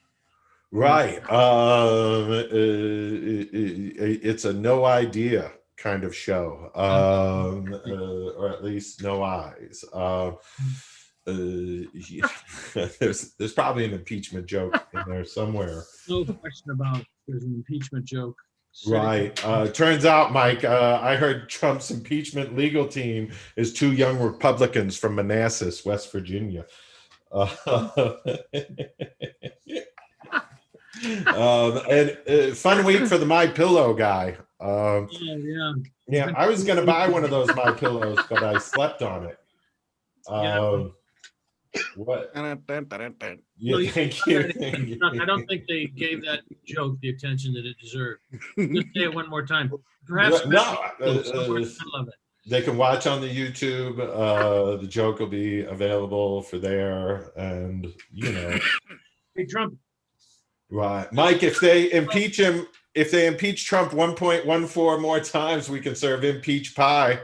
Right. It's a no idea kind of show, or at least no eyes. There's probably an impeachment joke in there somewhere. No question about it. There's an impeachment joke. Right. Turns out, Mike, I heard Trump's impeachment legal team is two young Republicans from Manassas, West Virginia. And fun week for the My Pillow guy. Yeah, I was going to buy one of those My Pillows, but I slept on it. What? Yeah, thank you. I don't think they gave that joke the attention that it deserved. Just say it one more time. Perhaps I love it. They can watch on the YouTube. The joke will be available for there, and Hey, Trump. Right, Mike. If they impeach him, if they impeach Trump 1.14 more times, we can serve impeach pie.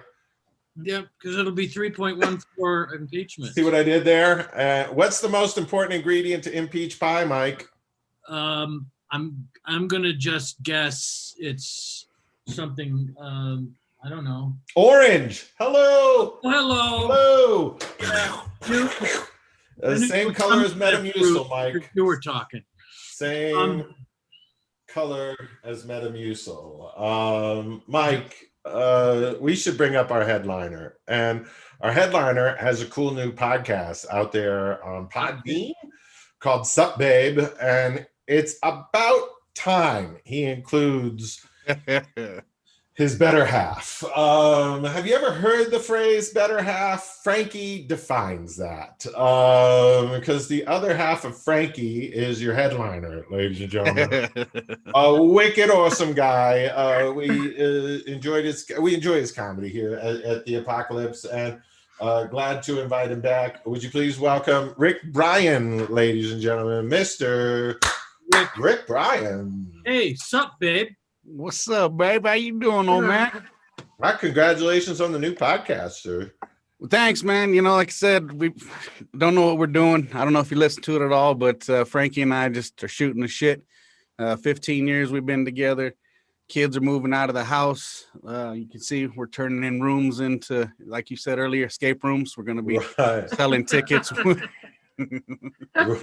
Yeah, because it'll be 3.14 impeachment. See what I did there? What's the most important ingredient to impeach pie, Mike? I'm gonna just guess it's something. I don't know. Orange. Hello. Hello. Hello. Same color as Metamucil, Mike. You were talking. Same color as Metamucil. Mike. We should bring up our headliner, and our headliner has a cool new podcast out there on Podbean called Sup Babe, and it's about time he includes his better half. Have you ever heard the phrase better half? Frankie defines that, because the other half of Frankie is your headliner, ladies and gentlemen. A wicked awesome guy. We enjoy his comedy here at the ApocaLips, and glad to invite him back. Would you please welcome Rick Bryan, ladies and gentlemen, Mr. Rick Bryan. Hey, sup, babe? What's up, babe? How you doing, old man? Well, congratulations on the new podcast, sir. Well, thanks, man. Like I said, we don't know what we're doing. I don't know if you listen to it at all, but Frankie and I just are shooting the shit. 15 years we've been together. Kids are moving out of the house. You can see we're turning in rooms into, like you said earlier, escape rooms. We're going to be selling tickets.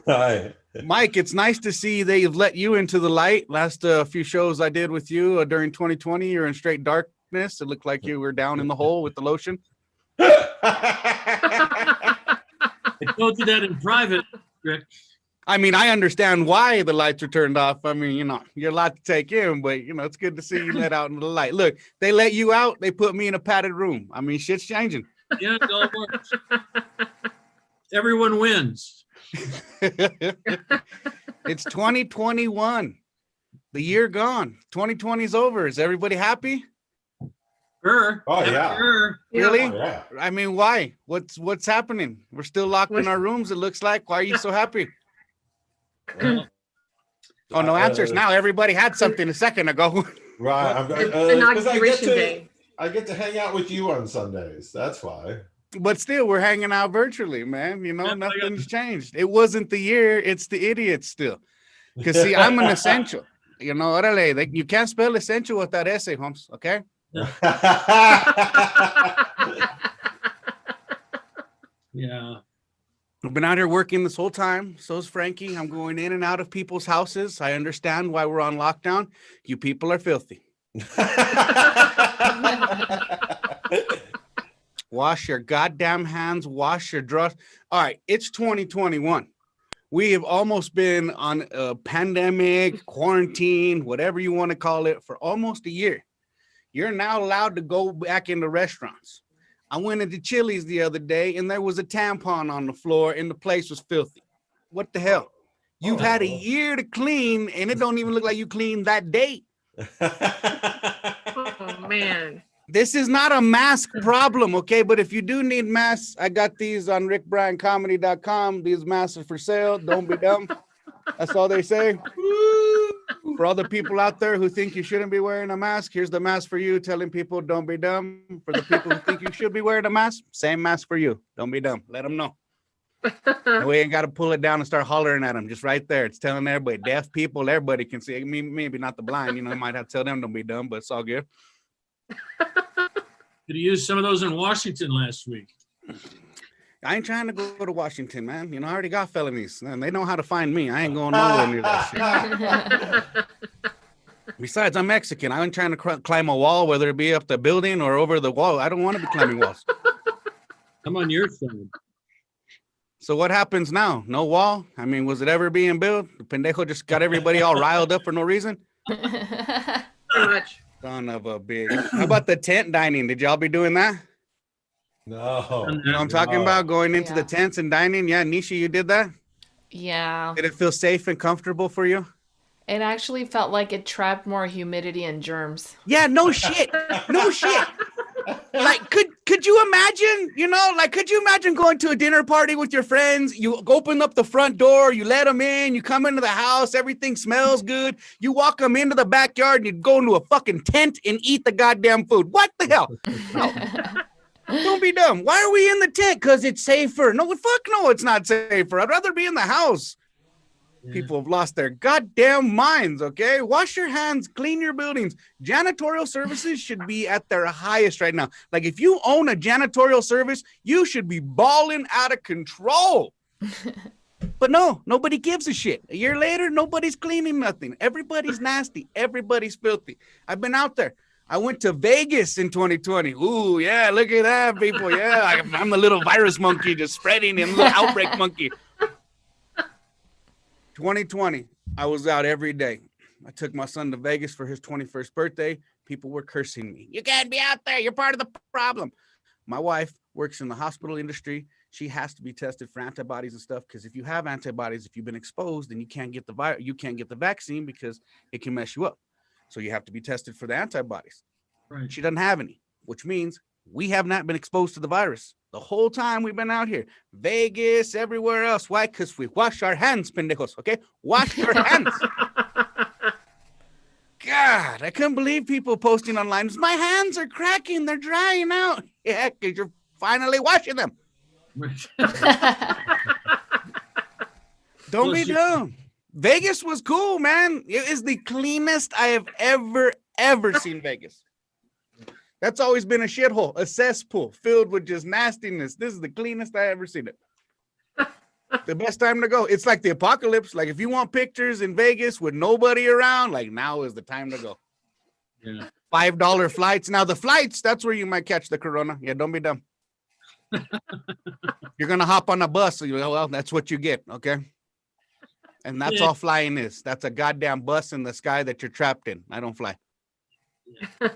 Right. Mike, it's nice to see they've let you into the light. Last few shows I did with you during 2020, you're in straight darkness. It looked like you were down in the hole with the lotion. I told you that in private, Rick. I mean, I understand why the lights are turned off. I mean, you're a lot to take in, but it's good to see you let out into the light. Look, they let you out. They put me in a padded room. I mean, shit's changing. Yeah, it all works. Everyone wins. It's 2021. The year gone. 2020 is over. Is everybody happy? Her. Oh, yeah. Her. Really? Oh, yeah. I mean, why? What's happening? We're still locked in our rooms, it looks like. Why are you so happy? Well, Oh, no answers now. Everybody had something a second ago. right. Inauguration day. I get to hang out with you on Sundays. That's why. But still, we're hanging out virtually, man. Nothing's changed. It wasn't the year. It's the idiots still. Because, see, I'm an essential. Orale, you can't spell essential without S, Holmes, okay? Yeah. I've been out here working this whole time. So is Frankie. I'm going in and out of people's houses. I understand why we're on lockdown. You people are filthy. Wash your goddamn hands. Wash your drawers. All right, it's 2021. We have almost been on a pandemic, quarantine, whatever you want to call it, for almost a year. You're now allowed to go back into restaurants. I went into Chili's the other day and there was a tampon on the floor and the place was filthy. What the hell? You've had a year to clean and it don't even look like you cleaned that day. Oh man. This is not a mask problem, okay? But if you do need masks, I got these on rickbryancomedy.com. These masks are for sale. Don't be dumb. That's all they say. For all the people out there who think you shouldn't be wearing a mask, here's the mask for you, telling people don't be dumb. For the people who think you should be wearing a mask, same mask for you. Don't be dumb. Let them know. And we ain't got to pull it down and start hollering at them. Just right there. It's telling everybody, deaf people, everybody can see. I mean, maybe not the blind, you know, I might have to tell them don't be dumb, but it's all good. Could you use some of those in Washington last week? I ain't trying to go to Washington, man. You know, I already got felonies, and they know how to find me. I ain't going nowhere near that shit. Besides, I'm Mexican. I ain't trying to climb a wall, whether it be up the building or over the wall. I don't want to be climbing walls. I'm on your side. So what happens now? No wall? I mean, was it ever being built? The pendejo just got everybody all riled up for no reason? Pretty much. Son of a bitch. How about the tent dining? Did y'all be doing that? No. You know what I'm talking about? Going into the tents and dining? Yeah, Nishy, you did that? Yeah. Did it feel safe and comfortable for you? It actually felt like it trapped more humidity and germs. Yeah, no shit. No shit. Like, could you imagine, you know, like, could you imagine going to a dinner party with your friends? You open up the front door, you let them in, you come into the house, everything smells good. You walk them into the backyard and you go into a fucking tent and eat the goddamn food. What the hell? No. Don't be dumb. Why are we in the tent? Because it's safer. No, fuck no, it's not safer. I'd rather be in the house. Yeah. People have lost their goddamn minds, okay? Wash your hands, clean your buildings. Janitorial services should be at their highest right now. Like, if you own a janitorial service, you should be balling out of control. But no, nobody gives a shit. A year later, nobody's cleaning nothing. Everybody's nasty. Everybody's filthy. I've been out there. I went to Vegas in 2020. Ooh, yeah, look at that, people. Yeah, I'm the little virus monkey just spreading and little outbreak monkey. 2020, I was out every day. I took my son to Vegas for his 21st birthday. People were cursing me. You can't be out there. You're part of the problem. My wife works in the hospital industry. She has to be tested for antibodies and stuff, because if you have antibodies, if you've been exposed, then you can't get the vaccine because it can mess you up. So you have to be tested for the antibodies. Right. She doesn't have any, which means we have not been exposed to the virus the whole time we've been out here. Vegas, everywhere else. Why? Because we wash our hands, pendejos, okay? Wash your hands. God, I couldn't believe people posting online. My hands are cracking. They're drying out. Yeah, because you're finally washing them. Don't be dumb. Vegas was cool, man. It is the cleanest I have ever seen Vegas. That's always been a shithole, a cesspool filled with just nastiness. This is the cleanest I ever seen it. The best time to go. It's like the apocalypse. Like, if you want pictures in Vegas with nobody around, like, now is the time to go. Yeah. $5 flights. Now the flights, that's where you might catch the corona. Yeah, don't be dumb. You're going to hop on a bus. So well, that's what you get, okay? And that's all flying is. That's a goddamn bus in the sky that you're trapped in. I don't fly. Yeah.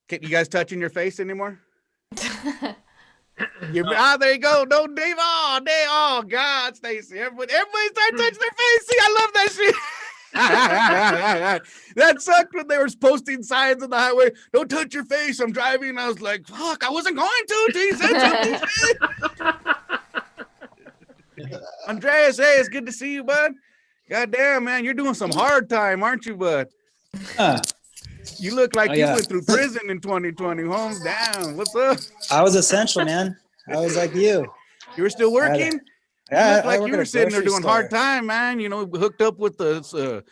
You guys touching your face anymore? There you go. No, Dave. Oh, God, Stacy. Everybody start touching their face. See, I love that shit. That sucked when they were posting signs on the highway. Don't touch your face. I'm driving. I was like, fuck, I wasn't going to. He said something. Andreas, hey, it's good to see you, bud. God damn, man, you're doing some hard time, aren't you, bud? You look like you went through prison in 2020, Holmes. Damn, what's up? I was essential, man. I was like you. You were still working? You look like you were sitting there doing hard time, man. You know, hooked up with the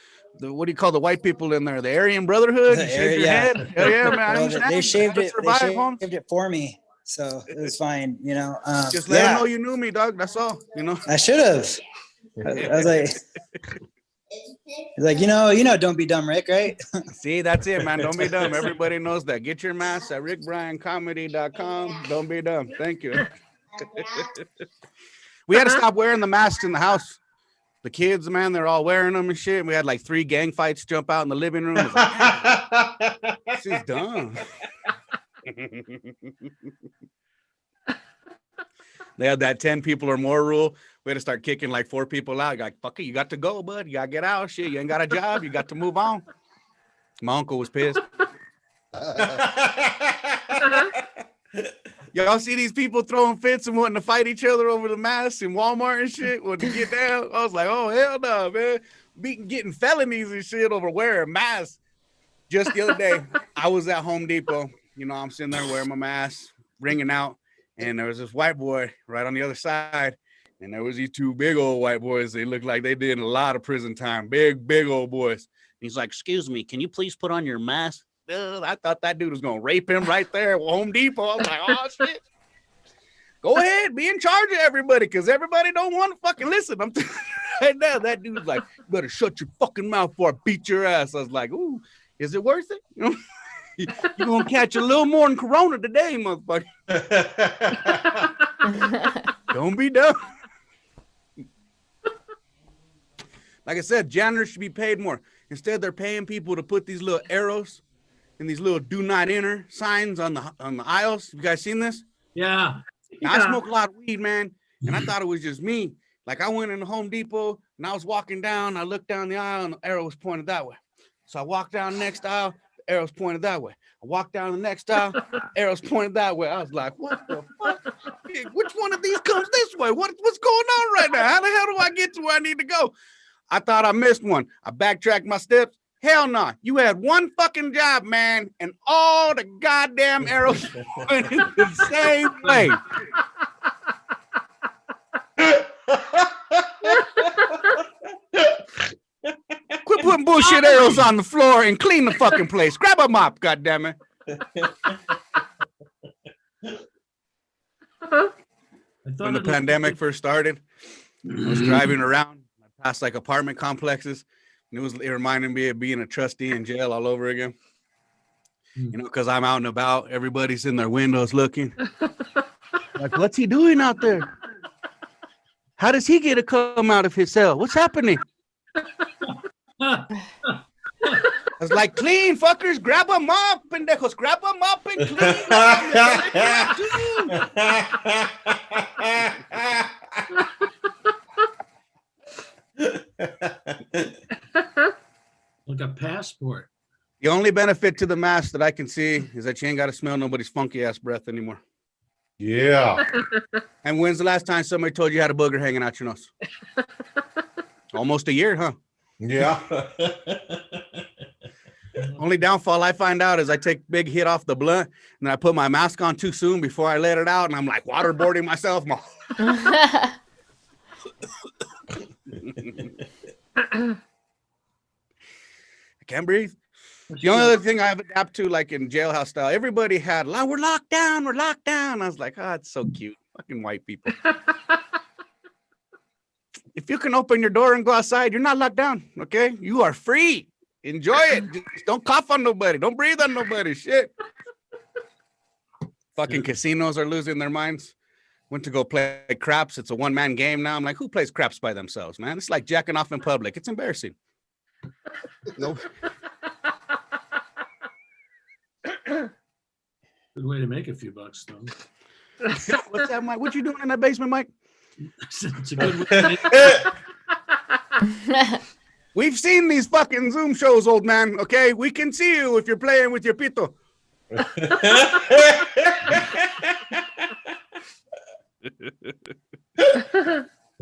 what do you call the white people in there? The Aryan Brotherhood? You shaved your head? Yeah, man. Well, they shaved it. They shaved it for me. So it was fine, you know. Just let them know you knew me, dog. That's all, you know. I should have. I was like... He's like, you know, don't be dumb, Rick, right? See, that's it, man. Don't be dumb. Everybody knows that. Get your mask at rickbryancomedy.com. Don't be dumb. Thank you. We had to stop wearing the masks in the house. The kids, man, they're all wearing them and shit. We had like 3 gang fights jump out in the living room. I was like, "Damn, this is dumb." They had that 10 people or more rule. We had to start kicking like 4 people out. Like, fuck it, you got to go, bud. You got to get out. Shit, you ain't got a job. You got to move on. My uncle was pissed. Y'all see these people throwing fits and wanting to fight each other over the masks in Walmart and shit? Wanting to get down? I was like, oh, hell no, man. Getting felonies and shit over wearing masks. Just the other day, I was at Home Depot. You know, I'm sitting there wearing my mask, ringing out. And there was this white boy right on the other side. And there was these 2 big old white boys. They looked like they did a lot of prison time. Big old boys. He's like, excuse me, can you please put on your mask? I thought that dude was going to rape him right there at Home Depot. I was like, oh, shit. Go ahead, be in charge of everybody, because everybody don't want to fucking listen. I'm right now, that dude's like, you better shut your fucking mouth before I beat your ass. I was like, ooh, is it worth it? You know? You're going to catch a little more than Corona today, motherfucker. Don't be dumb. Like I said, janitors should be paid more. Instead, they're paying people to put these little arrows and these little do not enter signs on the aisles. You guys seen this? Yeah. Now, I smoke a lot of weed, man, and I thought it was just me. Like, I went into Home Depot, and I was walking down. I looked down the aisle, and the arrow was pointed that way. So I walked down the next aisle. Arrows pointed that way. I walked down the next aisle, arrows pointed that way. I was like, what the fuck? Which one of these comes this way? What's going on right now? How the hell do I get to where I need to go? I thought I missed one. I backtracked my steps. Hell no. Nah. You had one fucking job, man, and all the goddamn arrows went in the same place. Quit putting bullshit arrows on the floor and clean the fucking place. Grab a mop, goddammit. When the pandemic first started, I was driving around. I passed like apartment complexes, and it reminded me of being a trustee in jail all over again. You know, because I'm out and about. Everybody's in their windows looking. Like, what's he doing out there? How does he get to come out of his cell? What's happening? I was like, clean, fuckers. Grab a mop, pendejos. Grab a mop and clean. Like a passport. The only benefit to the mask that I can see is that you ain't got to smell nobody's funky ass breath anymore. Yeah. And when's the last time somebody told you had a booger hanging out your nose? Almost a year, huh? Yeah. Only downfall I find out is I take big hit off the blunt and then I put my mask on too soon before I let it out, and I'm like waterboarding myself. I can't breathe. The only other thing I've adapted to, like in jailhouse style, everybody had, we're locked down, we're locked down. I was like, oh, it's so cute. Fucking white people. If you can open your door and go outside, you're not locked down, okay? You are free. Enjoy it. Just don't cough on nobody. Don't breathe on nobody. Shit. Fucking casinos are losing their minds. Went to go play craps. It's a one-man game now. I'm like, who plays craps by themselves, man? It's like jacking off in public. It's embarrassing. Nope. Good way to make a few bucks, though. What's that, Mike? What you doing in that basement, Mike? It's a good way to make We've seen these fucking Zoom shows, old man. Okay, we can see you if you're playing with your pito.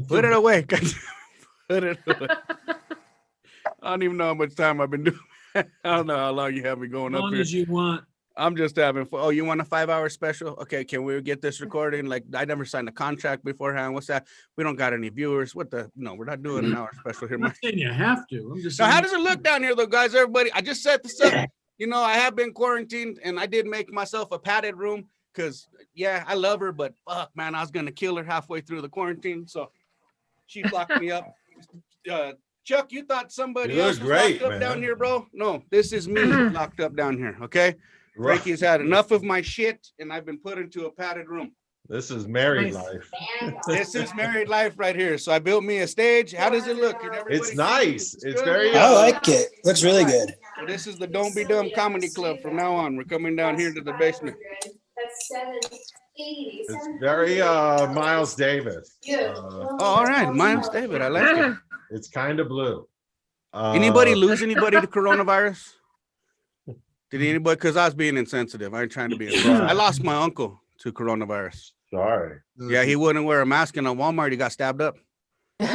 Put it away. Put it away. I don't even know how much time I've been doing. I don't know how long you have me going as up long here. as you want. I'm just having fun. Oh, you want a 5-hour special? Okay, can we get this recording? Like, I never signed a contract beforehand. What's that? We don't got any viewers. What the? No, we're not doing an hour special here, I'm not Mike. saying you have to. I'm just Now, saying. how does it look down here, though, guys? Everybody, I just set this up. You know, I have been quarantined, and I did make myself a padded room because, yeah, I love her, but fuck, man, I was gonna kill her halfway through the quarantine, so she locked me up. Chuck, you thought somebody You else look was great, locked up man. down here, bro? No, this is me locked up down here. Okay, Frankie's had enough of my shit, and I've been put into a padded room. This is married Nice. life. This is married life right here. So I built me a stage. How does it look? Can everybody It's see? nice. It's good? very I like it. Looks really good. So this is the Don't Be Dumb Comedy Club from now on. We're coming down here to the basement. It's very Miles Davis. Oh, all right. Miles David. I like it. It's kind of blue. Anybody lose anybody to coronavirus? Did anybody? Because I was being insensitive. I ain't trying to be insensitive. I lost my uncle to coronavirus. Sorry. Yeah, he wouldn't wear a mask in a Walmart. He got stabbed up. I'm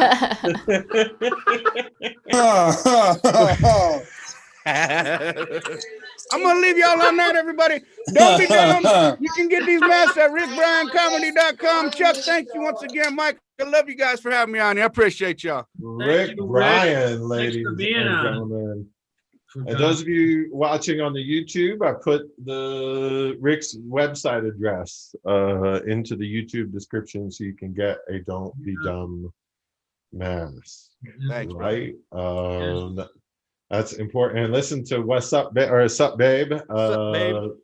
gonna leave y'all on that, everybody. Don't be dumb. You can get these masks at rickbryancomedy.com. Chuck, thank you once again. Mike, I love you guys for having me on here. I appreciate y'all. Rick you, Rick. Bryan, Thanks ladies for and being on. gentlemen. And those of you watching on the YouTube, I put the Rick's website address into the YouTube description so you can get a Don't Be Dumb mask. Thanks, Right? That's important. And listen to What's Up, or Sup Babe, Babe? the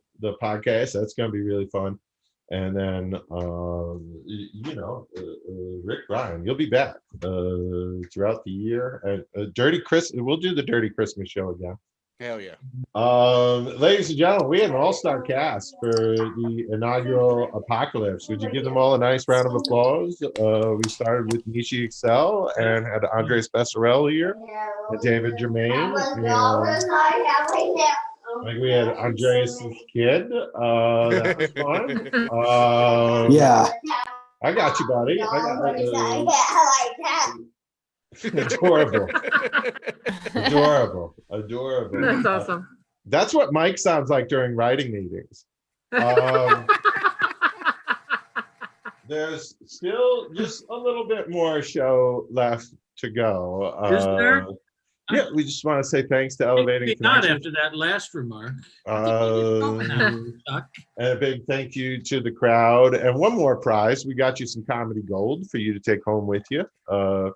podcast. That's going to be really fun. And then, Rick Bryan, you'll be back throughout the year. And Dirty Chris, we'll do the Dirty Christmas show again. Hell yeah. Ladies and gentlemen, we had an all-star cast for the inaugural ApocaLips. Would you give them all a nice round of applause? We started with Nishy Acsell and had Andres Becerril here, and David Germain. Like we had Andreas' kid. That was fun. Yeah. I got you, buddy. Adorable. Adorable. That's awesome. That's what Mike sounds like during writing meetings. There's still just a little bit more show left to go. Is there? Yeah, we just want to say thanks to Elevating Not Connections. after that last remark. And a big thank you to the crowd. And one more prize. We got you some comedy gold for you to take home with you.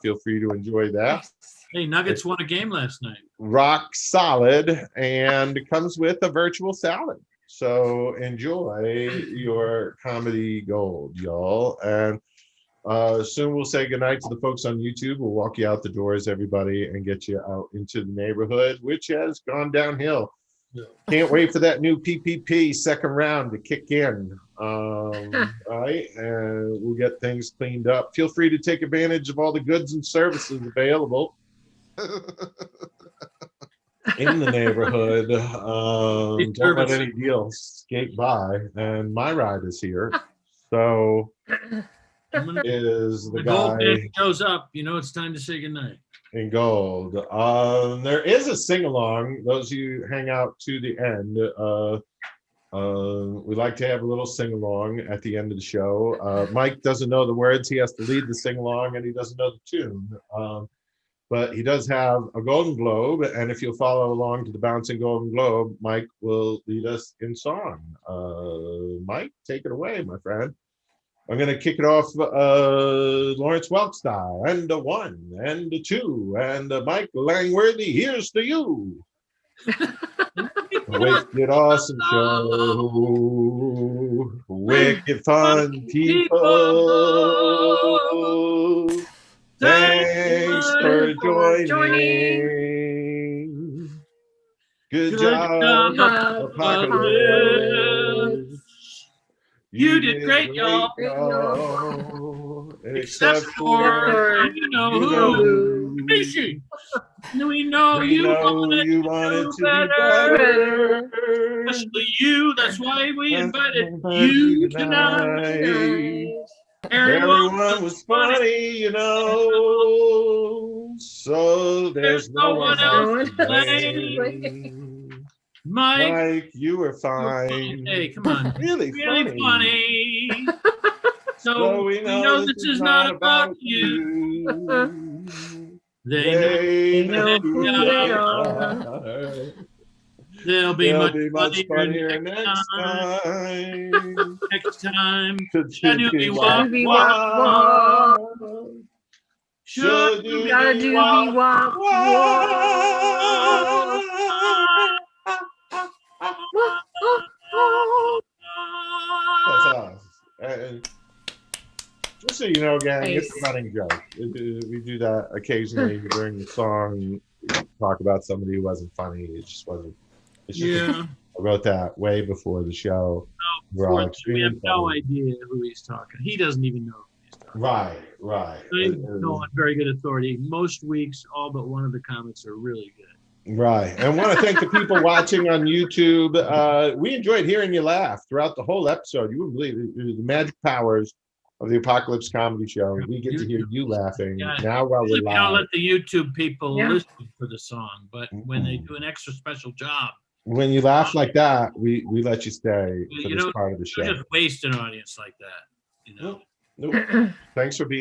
Feel free to enjoy that. Hey, Nuggets won a game last night. Rock solid, and it comes with a virtual salad. So enjoy your comedy gold, y'all. And soon we'll say goodnight to the folks on YouTube. We'll walk you out the doors, everybody, and get you out into the neighborhood, which has gone downhill. Yeah. Can't wait for that new PPP second round to kick in. All right, and we'll get things cleaned up. Feel free to take advantage of all the goods and services available in the neighborhood. Don't let any deals skate by. And my ride is here. So is the gold guy man shows up, you know it's time to say goodnight. in gold. There is a sing-along. Those of you hang out to the end. We like to have a little sing-along at the end of the show. Mike doesn't know the words. He has to lead the sing-along, and he doesn't know the tune. But he does have a Golden Globe, and if you'll follow along to the Bouncing Golden Globe, Mike will lead us in song. Mike, take it away, my friend. I'm going to kick it off Lawrence Welk style, and a 1, and a 2, and Mike Langworthy, here's to you. Wicked awesome show, wicked fun people. Thanks for joining. Good job, ApocaLips. You did great, y'all. Except for you know who. Nishy. We know you wanted to be better. Especially you. That's why we invited you tonight. Everyone was funny, you know. So there's no one else to blame. Mike, you were fine. Hey, come on. Really funny. So we know this is not about you. They know who they are. They'll be much funnier next time. Next time. Should you be walk? Should you gotta do walk? That's us. Just so you know, gang, it's a Nice. running joke. We do that occasionally during the song. Talk about somebody who wasn't funny. It just wasn't. It's just Yeah. I wrote that way before the show. We're all We extremely have no funny. idea who he's talking. He doesn't even know who he's talking. Right. I know on very good authority. Most weeks, all but one of the comics are really good. Right. And I want to thank the people watching on YouTube. We enjoyed hearing you laugh throughout the whole episode. You wouldn't believe it. The magic powers of the ApocaLips Comedy Show. We get to hear you laughing now while we're We don't live. let the YouTube people Yeah. listen for the song, but when they do an extra special job, When you laugh like that, we let you stay for You this don't- part of the show. you just waste an audience like that. You know. Nope. Thanks for being